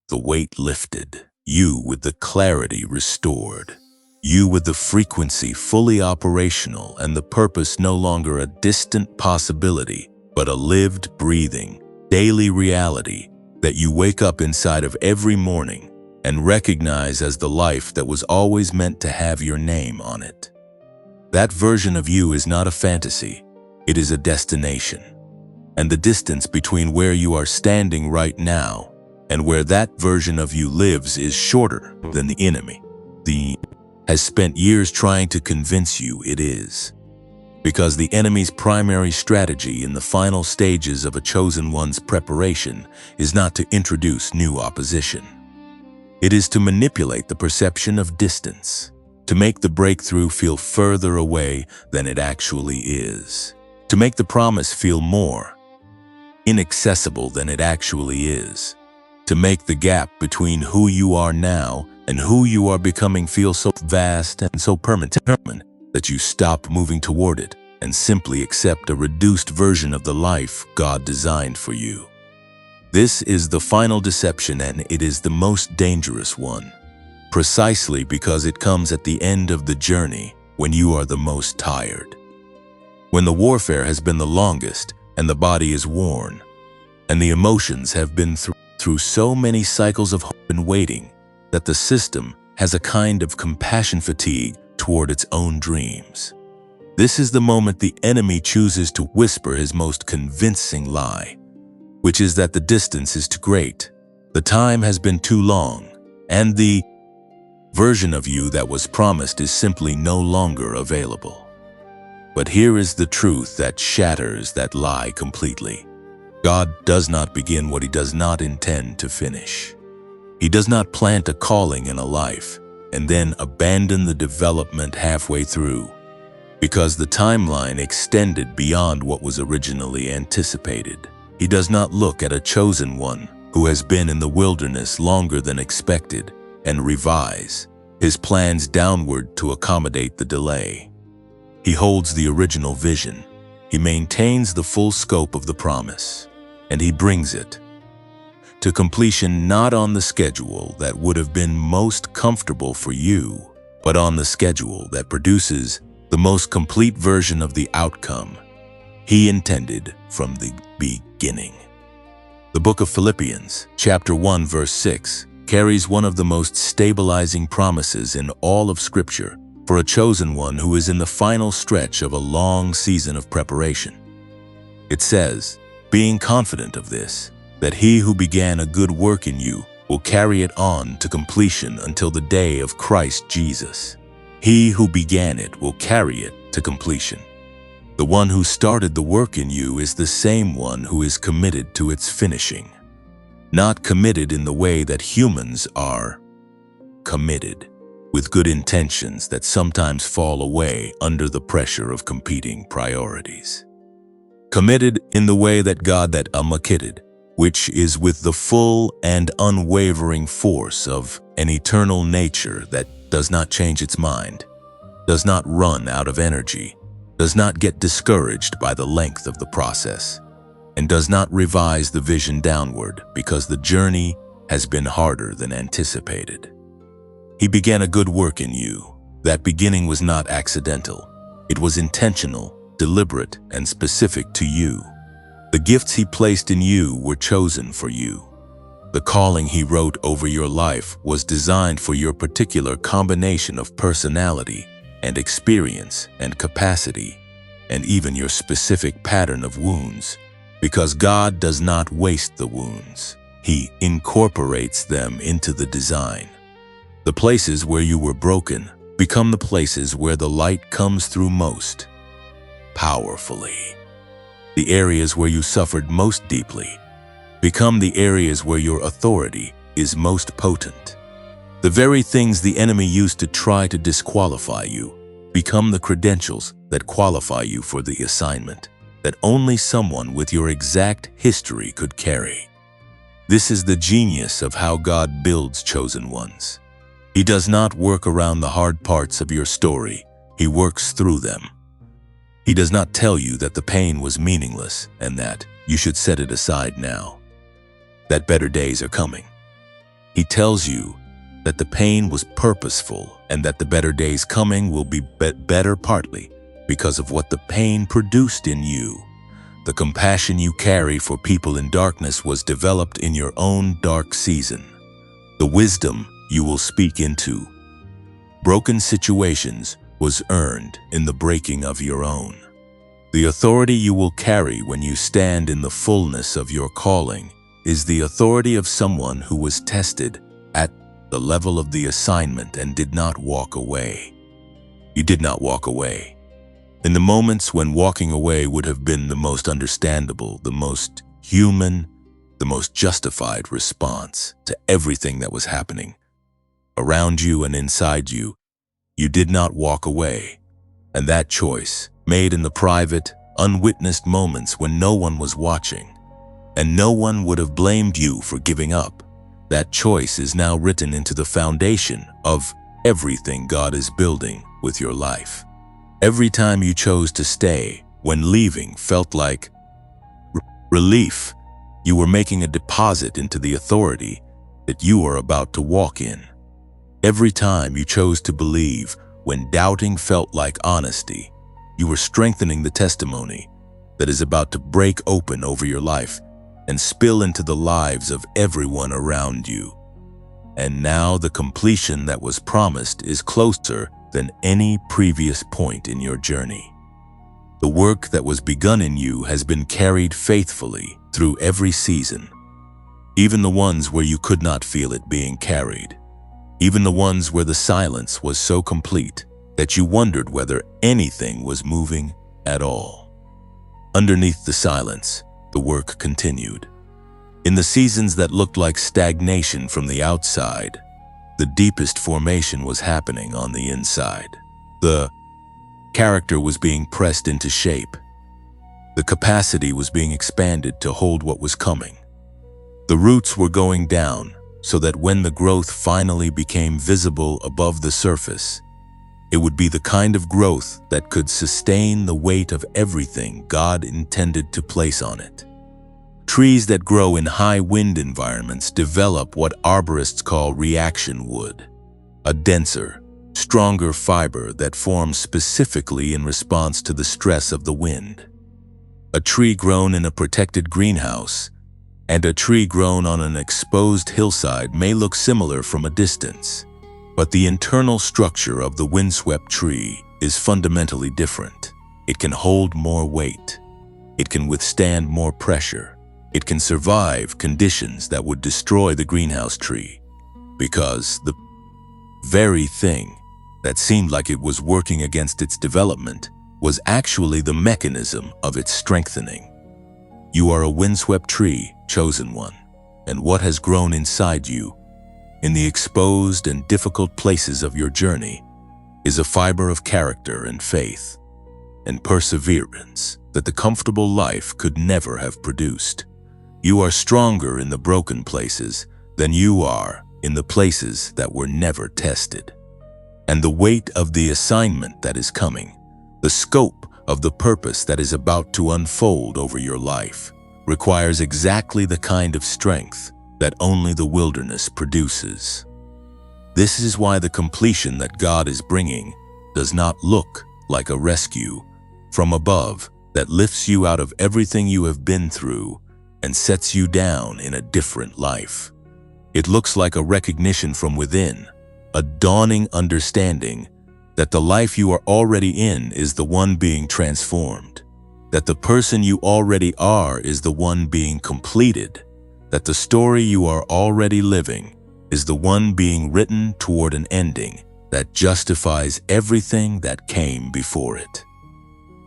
S1: the weight lifted, you with the clarity restored, you with the frequency fully operational and the purpose no longer a distant possibility, but a lived, breathing, daily reality that you wake up inside of every morning and recognize as the life that was always meant to have your name on it. That version of you is not a fantasy, it is a destination. And the distance between where you are standing right now and where that version of you lives is shorter than the enemy. The has spent years trying to convince you it is. Because the enemy's primary strategy in the final stages of a chosen one's preparation is not to introduce new opposition. It is to manipulate the perception of distance, to make the breakthrough feel further away than it actually is, to make the promise feel more inaccessible than it actually is, to make the gap between who you are now and who you are becoming feel so vast and so permanent that you stop moving toward it and simply accept a reduced version of the life God designed for you. This is the final deception, and it is the most dangerous one, precisely because it comes at the end of the journey when you are the most tired, when the warfare has been the longest and the body is worn, and the emotions have been through so many cycles of hope and waiting that the system has a kind of compassion fatigue toward its own dreams. This is the moment the enemy chooses to whisper his most convincing lie, which is that the distance is too great, the time has been too long, and the version of you that was promised is simply no longer available. But here is the truth that shatters that lie completely. God does not begin what He does not intend to finish. He does not plant a calling in a life and then abandon the development halfway through, because the timeline extended beyond what was originally anticipated. He does not look at a chosen one who has been in the wilderness longer than expected, and revise his plans downward to accommodate the delay. He holds the original vision. He maintains the full scope of the promise, and he brings it to completion not on the schedule that would have been most comfortable for you, but on the schedule that produces the most complete version of the outcome he intended from the beginning. The book of Philippians, chapter 1, verse 6, carries one of the most stabilizing promises in all of Scripture for a chosen one who is in the final stretch of a long season of preparation. It says, "Being confident of this, that he who began a good work in you will carry it on to completion until the day of Christ Jesus." He who began it will carry it to completion. The one who started the work in you is the same one who is committed to its finishing. Not committed in the way that humans are committed, with good intentions that sometimes fall away under the pressure of competing priorities. Committed in the way that God that committed, which is with the full and unwavering force of an eternal nature that does not change its mind, does not run out of energy, does not get discouraged by the length of the process, and does not revise the vision downward because the journey has been harder than anticipated. He began a good work in you. That beginning was not accidental. It was intentional, deliberate, and specific to you. The gifts he placed in you were chosen for you. The calling he wrote over your life was designed for your particular combination of personality and experience and capacity, and even your specific pattern of wounds, because God does not waste the wounds. He incorporates them into the design. The places where you were broken become the places where the light comes through most powerfully. The areas where you suffered most deeply become the areas where your authority is most potent. The very things the enemy used to try to disqualify you become the credentials that qualify you for the assignment that only someone with your exact history could carry. This is the genius of how God builds chosen ones. He does not work around the hard parts of your story. He works through them. He does not tell you that the pain was meaningless and that you should set it aside now, that better days are coming. He tells you that the pain was purposeful and that the better days coming will be better partly because of what the pain produced in you. The compassion you carry for people in darkness was developed in your own dark season. The wisdom you will speak into broken situations was earned in the breaking of your own. The authority you will carry when you stand in the fullness of your calling is the authority of someone who was tested at the level of the assignment and did not walk away. You did not walk away. In the moments when walking away would have been the most understandable, the most human, the most justified response to everything that was happening around you and inside you, you did not walk away. And that choice, made in the private, unwitnessed moments when no one was watching, and no one would have blamed you for giving up, that choice is now written into the foundation of everything God is building with your life. Every time you chose to stay when leaving felt like relief, you were making a deposit into the authority that you are about to walk in. Every time you chose to believe when doubting felt like honesty, you were strengthening the testimony that is about to break open over your life and spill into the lives of everyone around you. And now the completion that was promised is closer than any previous point in your journey. The work that was begun in you has been carried faithfully through every season, even the ones where you could not feel it being carried, even the ones where the silence was so complete that you wondered whether anything was moving at all. Underneath the silence, the work continued. In the seasons that looked like stagnation from the outside, the deepest formation was happening on the inside. The character was being pressed into shape. The capacity was being expanded to hold what was coming. The roots were going down so that when the growth finally became visible above the surface, it would be the kind of growth that could sustain the weight of everything God intended to place on it. Trees that grow in high wind environments develop what arborists call reaction wood, a denser, stronger fiber that forms specifically in response to the stress of the wind. A tree grown in a protected greenhouse and a tree grown on an exposed hillside may look similar from a distance, but the internal structure of the windswept tree is fundamentally different. It can hold more weight. It can withstand more pressure. It can survive conditions that would destroy the greenhouse tree, because the very thing that seemed like it was working against its development was actually the mechanism of its strengthening. You are a windswept tree, chosen one, and what has grown inside you, in the exposed and difficult places of your journey, is a fiber of character and faith and perseverance that the comfortable life could never have produced. You are stronger in the broken places than you are in the places that were never tested. And the weight of the assignment that is coming, the scope of the purpose that is about to unfold over your life, requires exactly the kind of strength that only the wilderness produces. This is why the completion that God is bringing does not look like a rescue from above that lifts you out of everything you have been through and sets you down in a different life. It looks like a recognition from within, a dawning understanding that the life you are already in is the one being transformed, that the person you already are is the one being completed, that the story you are already living is the one being written toward an ending that justifies everything that came before it.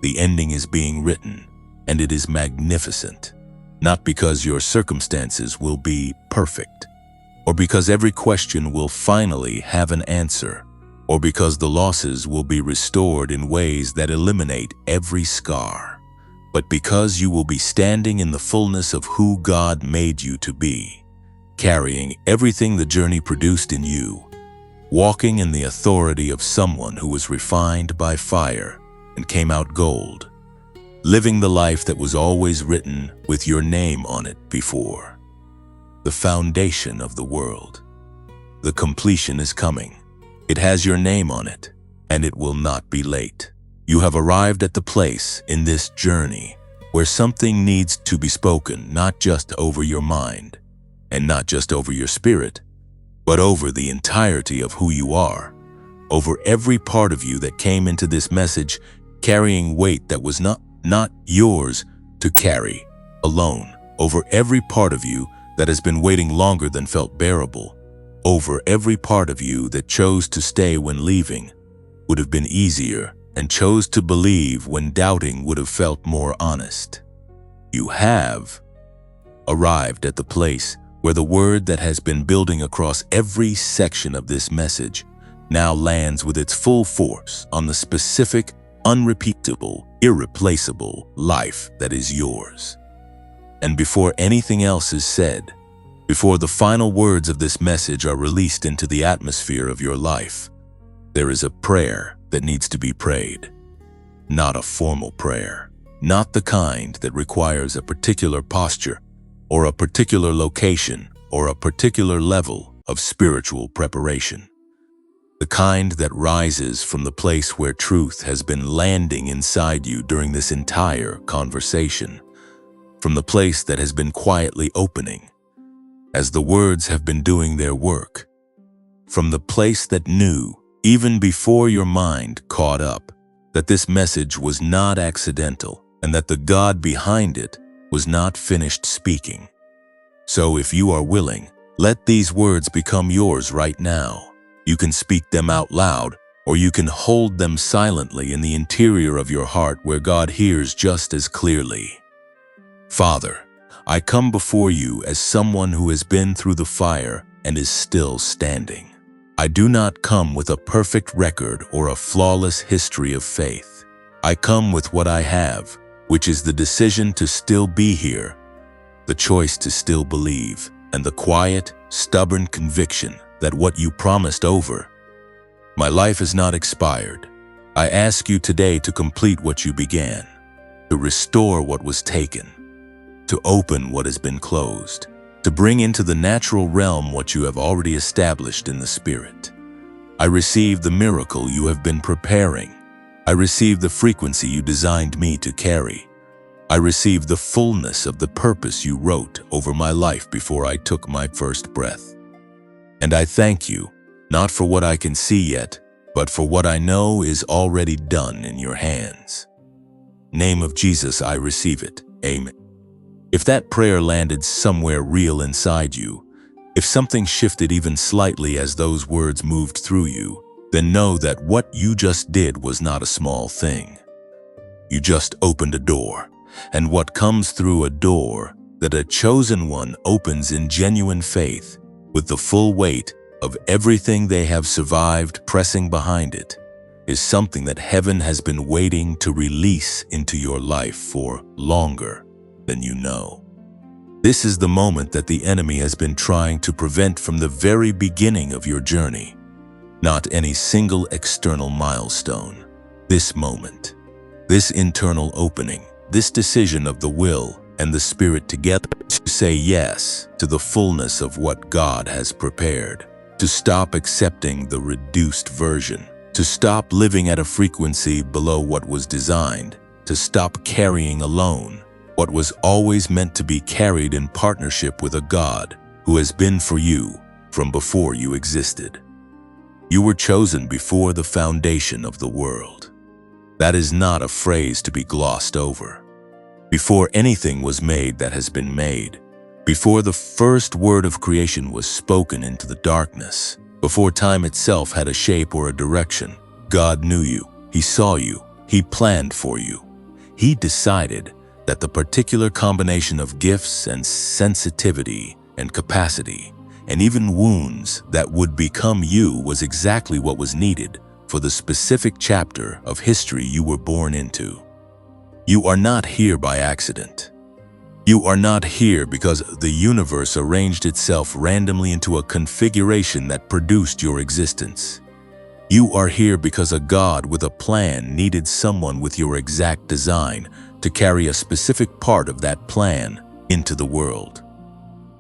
S1: The ending is being written, and it is magnificent, not because your circumstances will be perfect, or because every question will finally have an answer, or because the losses will be restored in ways that eliminate every scar, but because you will be standing in the fullness of who God made you to be, carrying everything the journey produced in you, walking in the authority of someone who was refined by fire and came out gold, living the life that was always written with your name on it before. The foundation of the world. The completion is coming. It has your name on it, and it will not be late. You have arrived at the place in this journey where something needs to be spoken, not just over your mind, and not just over your spirit, but over the entirety of who you are, over every part of you that came into this message carrying weight that was not yours to carry alone, over every part of you that has been waiting longer than felt bearable, over every part of you that chose to stay when leaving would have been easier and chose to believe when doubting would have felt more honest. You have arrived at the place where the word that has been building across every section of this message now lands with its full force on the specific, unrepeatable, irreplaceable life that is yours. And before anything else is said, before the final words of this message are released into the atmosphere of your life, there is a prayer that needs to be prayed. Not a formal prayer, not the kind that requires a particular posture or a particular location or a particular level of spiritual preparation. The kind that rises from the place where truth has been landing inside you during this entire conversation, from the place that has been quietly opening as the words have been doing their work, from the place that knew, even before your mind caught up, that this message was not accidental and that the God behind it was not finished speaking. So if you are willing, let these words become yours right now. You can speak them out loud, or you can hold them silently in the interior of your heart where God hears just as clearly. Father, I come before you as someone who has been through the fire and is still standing. I do not come with a perfect record or a flawless history of faith. I come with what I have, which is the decision to still be here, the choice to still believe, and the quiet, stubborn conviction that what you promised over, my life is not expired. I ask you today to complete what you began, to restore what was taken, to open what has been closed, to bring into the natural realm what you have already established in the Spirit. I receive the miracle you have been preparing. I receive the frequency you designed me to carry. I receive the fullness of the purpose you wrote over my life before I took my first breath. And I thank you, not for what I can see yet, but for what I know is already done in your hands. Name of Jesus, I receive it. Amen. If that prayer landed somewhere real inside you, if something shifted even slightly as those words moved through you, then know that what you just did was not a small thing. You just opened a door, and what comes through a door that a chosen one opens in genuine faith, with the full weight of everything they have survived pressing behind it, is something that heaven has been waiting to release into your life for longer than you know. This is the moment that the enemy has been trying to prevent from the very beginning of your journey. Not any single external milestone. This moment, this internal opening, this decision of the will and the Spirit together to say yes to the fullness of what God has prepared, to stop accepting the reduced version, to stop living at a frequency below what was designed, to stop carrying alone what was always meant to be carried in partnership with a God who has been for you from before you existed. You were chosen before the foundation of the world. That is not a phrase to be glossed over. Before anything was made that has been made, before the first word of creation was spoken into the darkness, before time itself had a shape or a direction, God knew you, He saw you, He planned for you. He decided that the particular combination of gifts and sensitivity and capacity and even wounds that would become you was exactly what was needed for the specific chapter of history you were born into. You are not here by accident. You are not here because the universe arranged itself randomly into a configuration that produced your existence. You are here because a God with a plan needed someone with your exact design to carry a specific part of that plan into the world.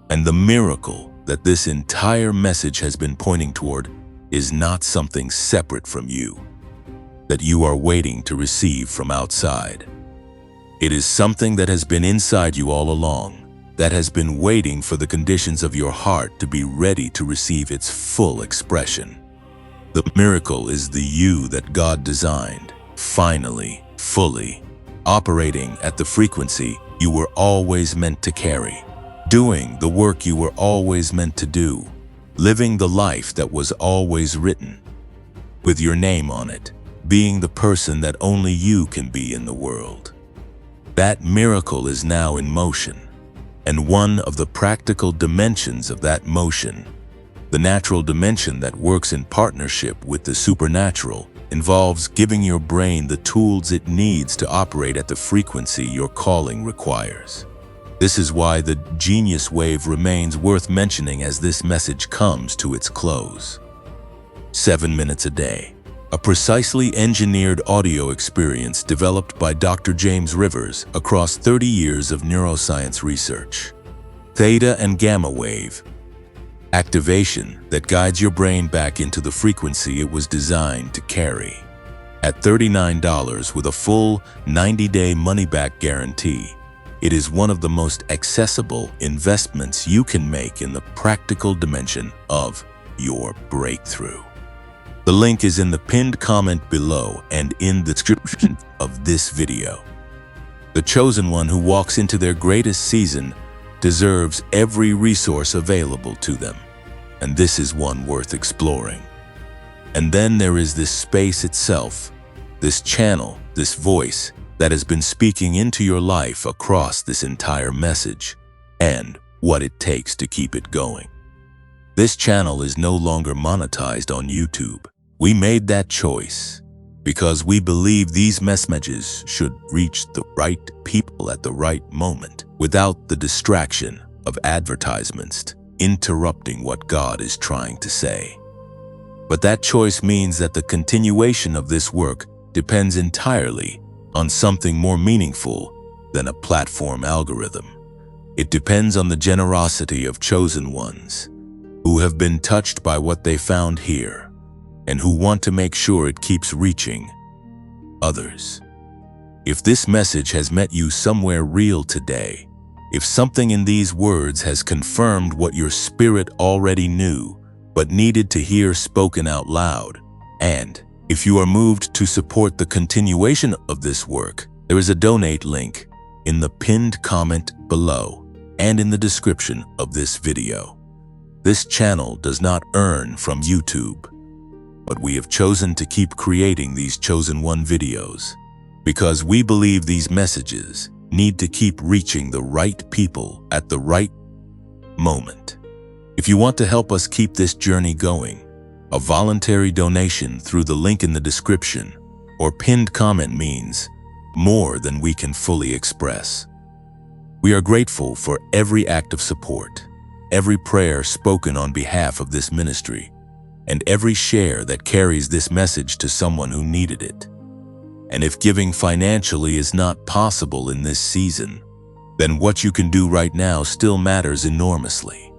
S1: And the miracle that this entire message has been pointing toward is not something separate from you, that you are waiting to receive from outside. It is something that has been inside you all along, that has been waiting for the conditions of your heart to be ready to receive its full expression. The miracle is the you that God designed, finally, fully, operating at the frequency you were always meant to carry, doing the work you were always meant to do, living the life that was always written, with your name on it, being the person that only you can be in the world. That miracle is now in motion, and one of the practical dimensions of that motion, the natural dimension that works in partnership with the supernatural, involves giving your brain the tools it needs to operate at the frequency your calling requires. This is why the genius wave remains worth mentioning as this message comes to its close. 7 minutes a day. A precisely engineered audio experience developed by Dr. James Rivers across 30 years of neuroscience research. Theta and gamma wave. Activation that guides your brain back into the frequency it was designed to carry. At $39 with a full 90-day money-back guarantee, it is one of the most accessible investments you can make in the practical dimension of your breakthrough. The link is in the pinned comment below and in the description of this video. The chosen one who walks into their greatest season deserves every resource available to them, and this is one worth exploring. And then there is this space itself, this channel, this voice that has been speaking into your life across this entire message, and what it takes to keep it going. This channel is no longer monetized on YouTube. We made that choice because we believe these messages should reach the right people at the right moment, without the distraction of advertisements interrupting what God is trying to say. But that choice means that the continuation of this work depends entirely on something more meaningful than a platform algorithm. It depends on the generosity of chosen ones who have been touched by what they found here and who want to make sure it keeps reaching others. If this message has met you somewhere real today, if something in these words has confirmed what your spirit already knew but needed to hear spoken out loud, and if you are moved to support the continuation of this work, there is a donate link in the pinned comment below and in the description of this video. This channel does not earn from YouTube, but we have chosen to keep creating these chosen one videos because we believe these messages need to keep reaching the right people at the right moment. If you want to help us keep this journey going, a voluntary donation through the link in the description or pinned comment means more than we can fully express. We are grateful for every act of support, every prayer spoken on behalf of this ministry, and every share that carries this message to someone who needed it. And if giving financially is not possible in this season, then what you can do right now still matters enormously.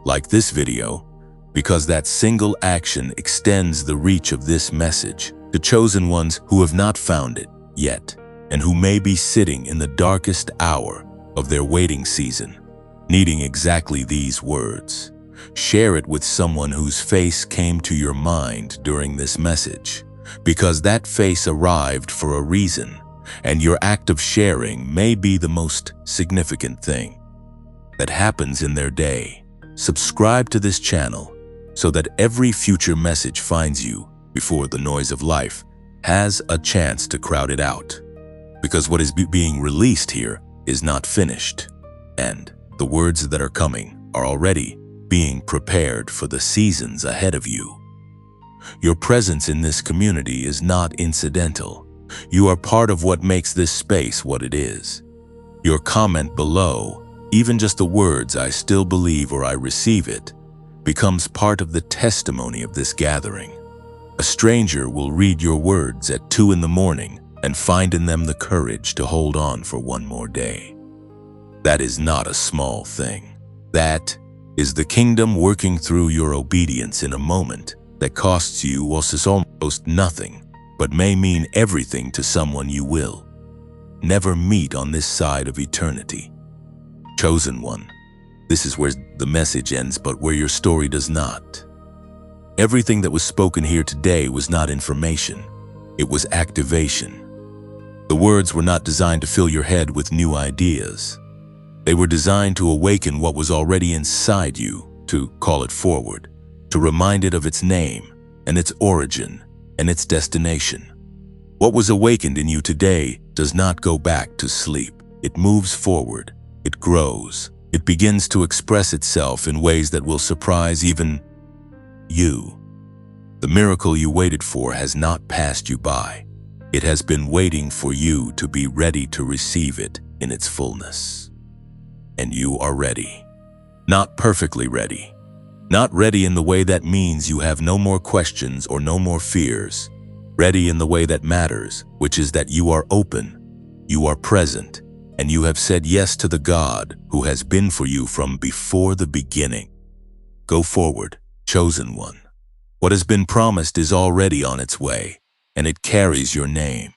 S1: Like this video, because that single action extends the reach of this message to chosen ones who have not found it yet and who may be sitting in the darkest hour of their waiting season, needing exactly these words. Share it with someone whose face came to your mind during this message, because that face arrived for a reason, and your act of sharing may be the most significant thing that happens in their day. Subscribe to this channel so that every future message finds you before the noise of life has a chance to crowd it out. Because what is being released here is not finished, and the words that are coming are already being prepared for the seasons ahead of you. Your presence in this community is not incidental. You are part of what makes this space what it is. Your comment below, even just the words "I still believe" or "I receive it," becomes part of the testimony of this gathering. A stranger will read your words at 2 in the morning and find in them the courage to hold on for one more day. That is not a small thing. That is the kingdom working through your obedience in a moment that costs you almost nothing, but may mean everything to someone you will never meet on this side of eternity. Chosen one, this is where the message ends, but where your story does not. Everything that was spoken here today was not information, it was activation. The words were not designed to fill your head with new ideas. They were designed to awaken what was already inside you, to call it forward, to remind it of its name and its origin and its destination. What was awakened in you today does not go back to sleep. It moves forward, it grows, it begins to express itself in ways that will surprise even you. The miracle you waited for has not passed you by. It has been waiting for you to be ready to receive it in its fullness. And you are ready. Not perfectly ready. Not ready in the way that means you have no more questions or no more fears. Ready in the way that matters, which is that you are open, you are present, and you have said yes to the God who has been for you from before the beginning. Go forward, chosen one. What has been promised is already on its way, and it carries your name.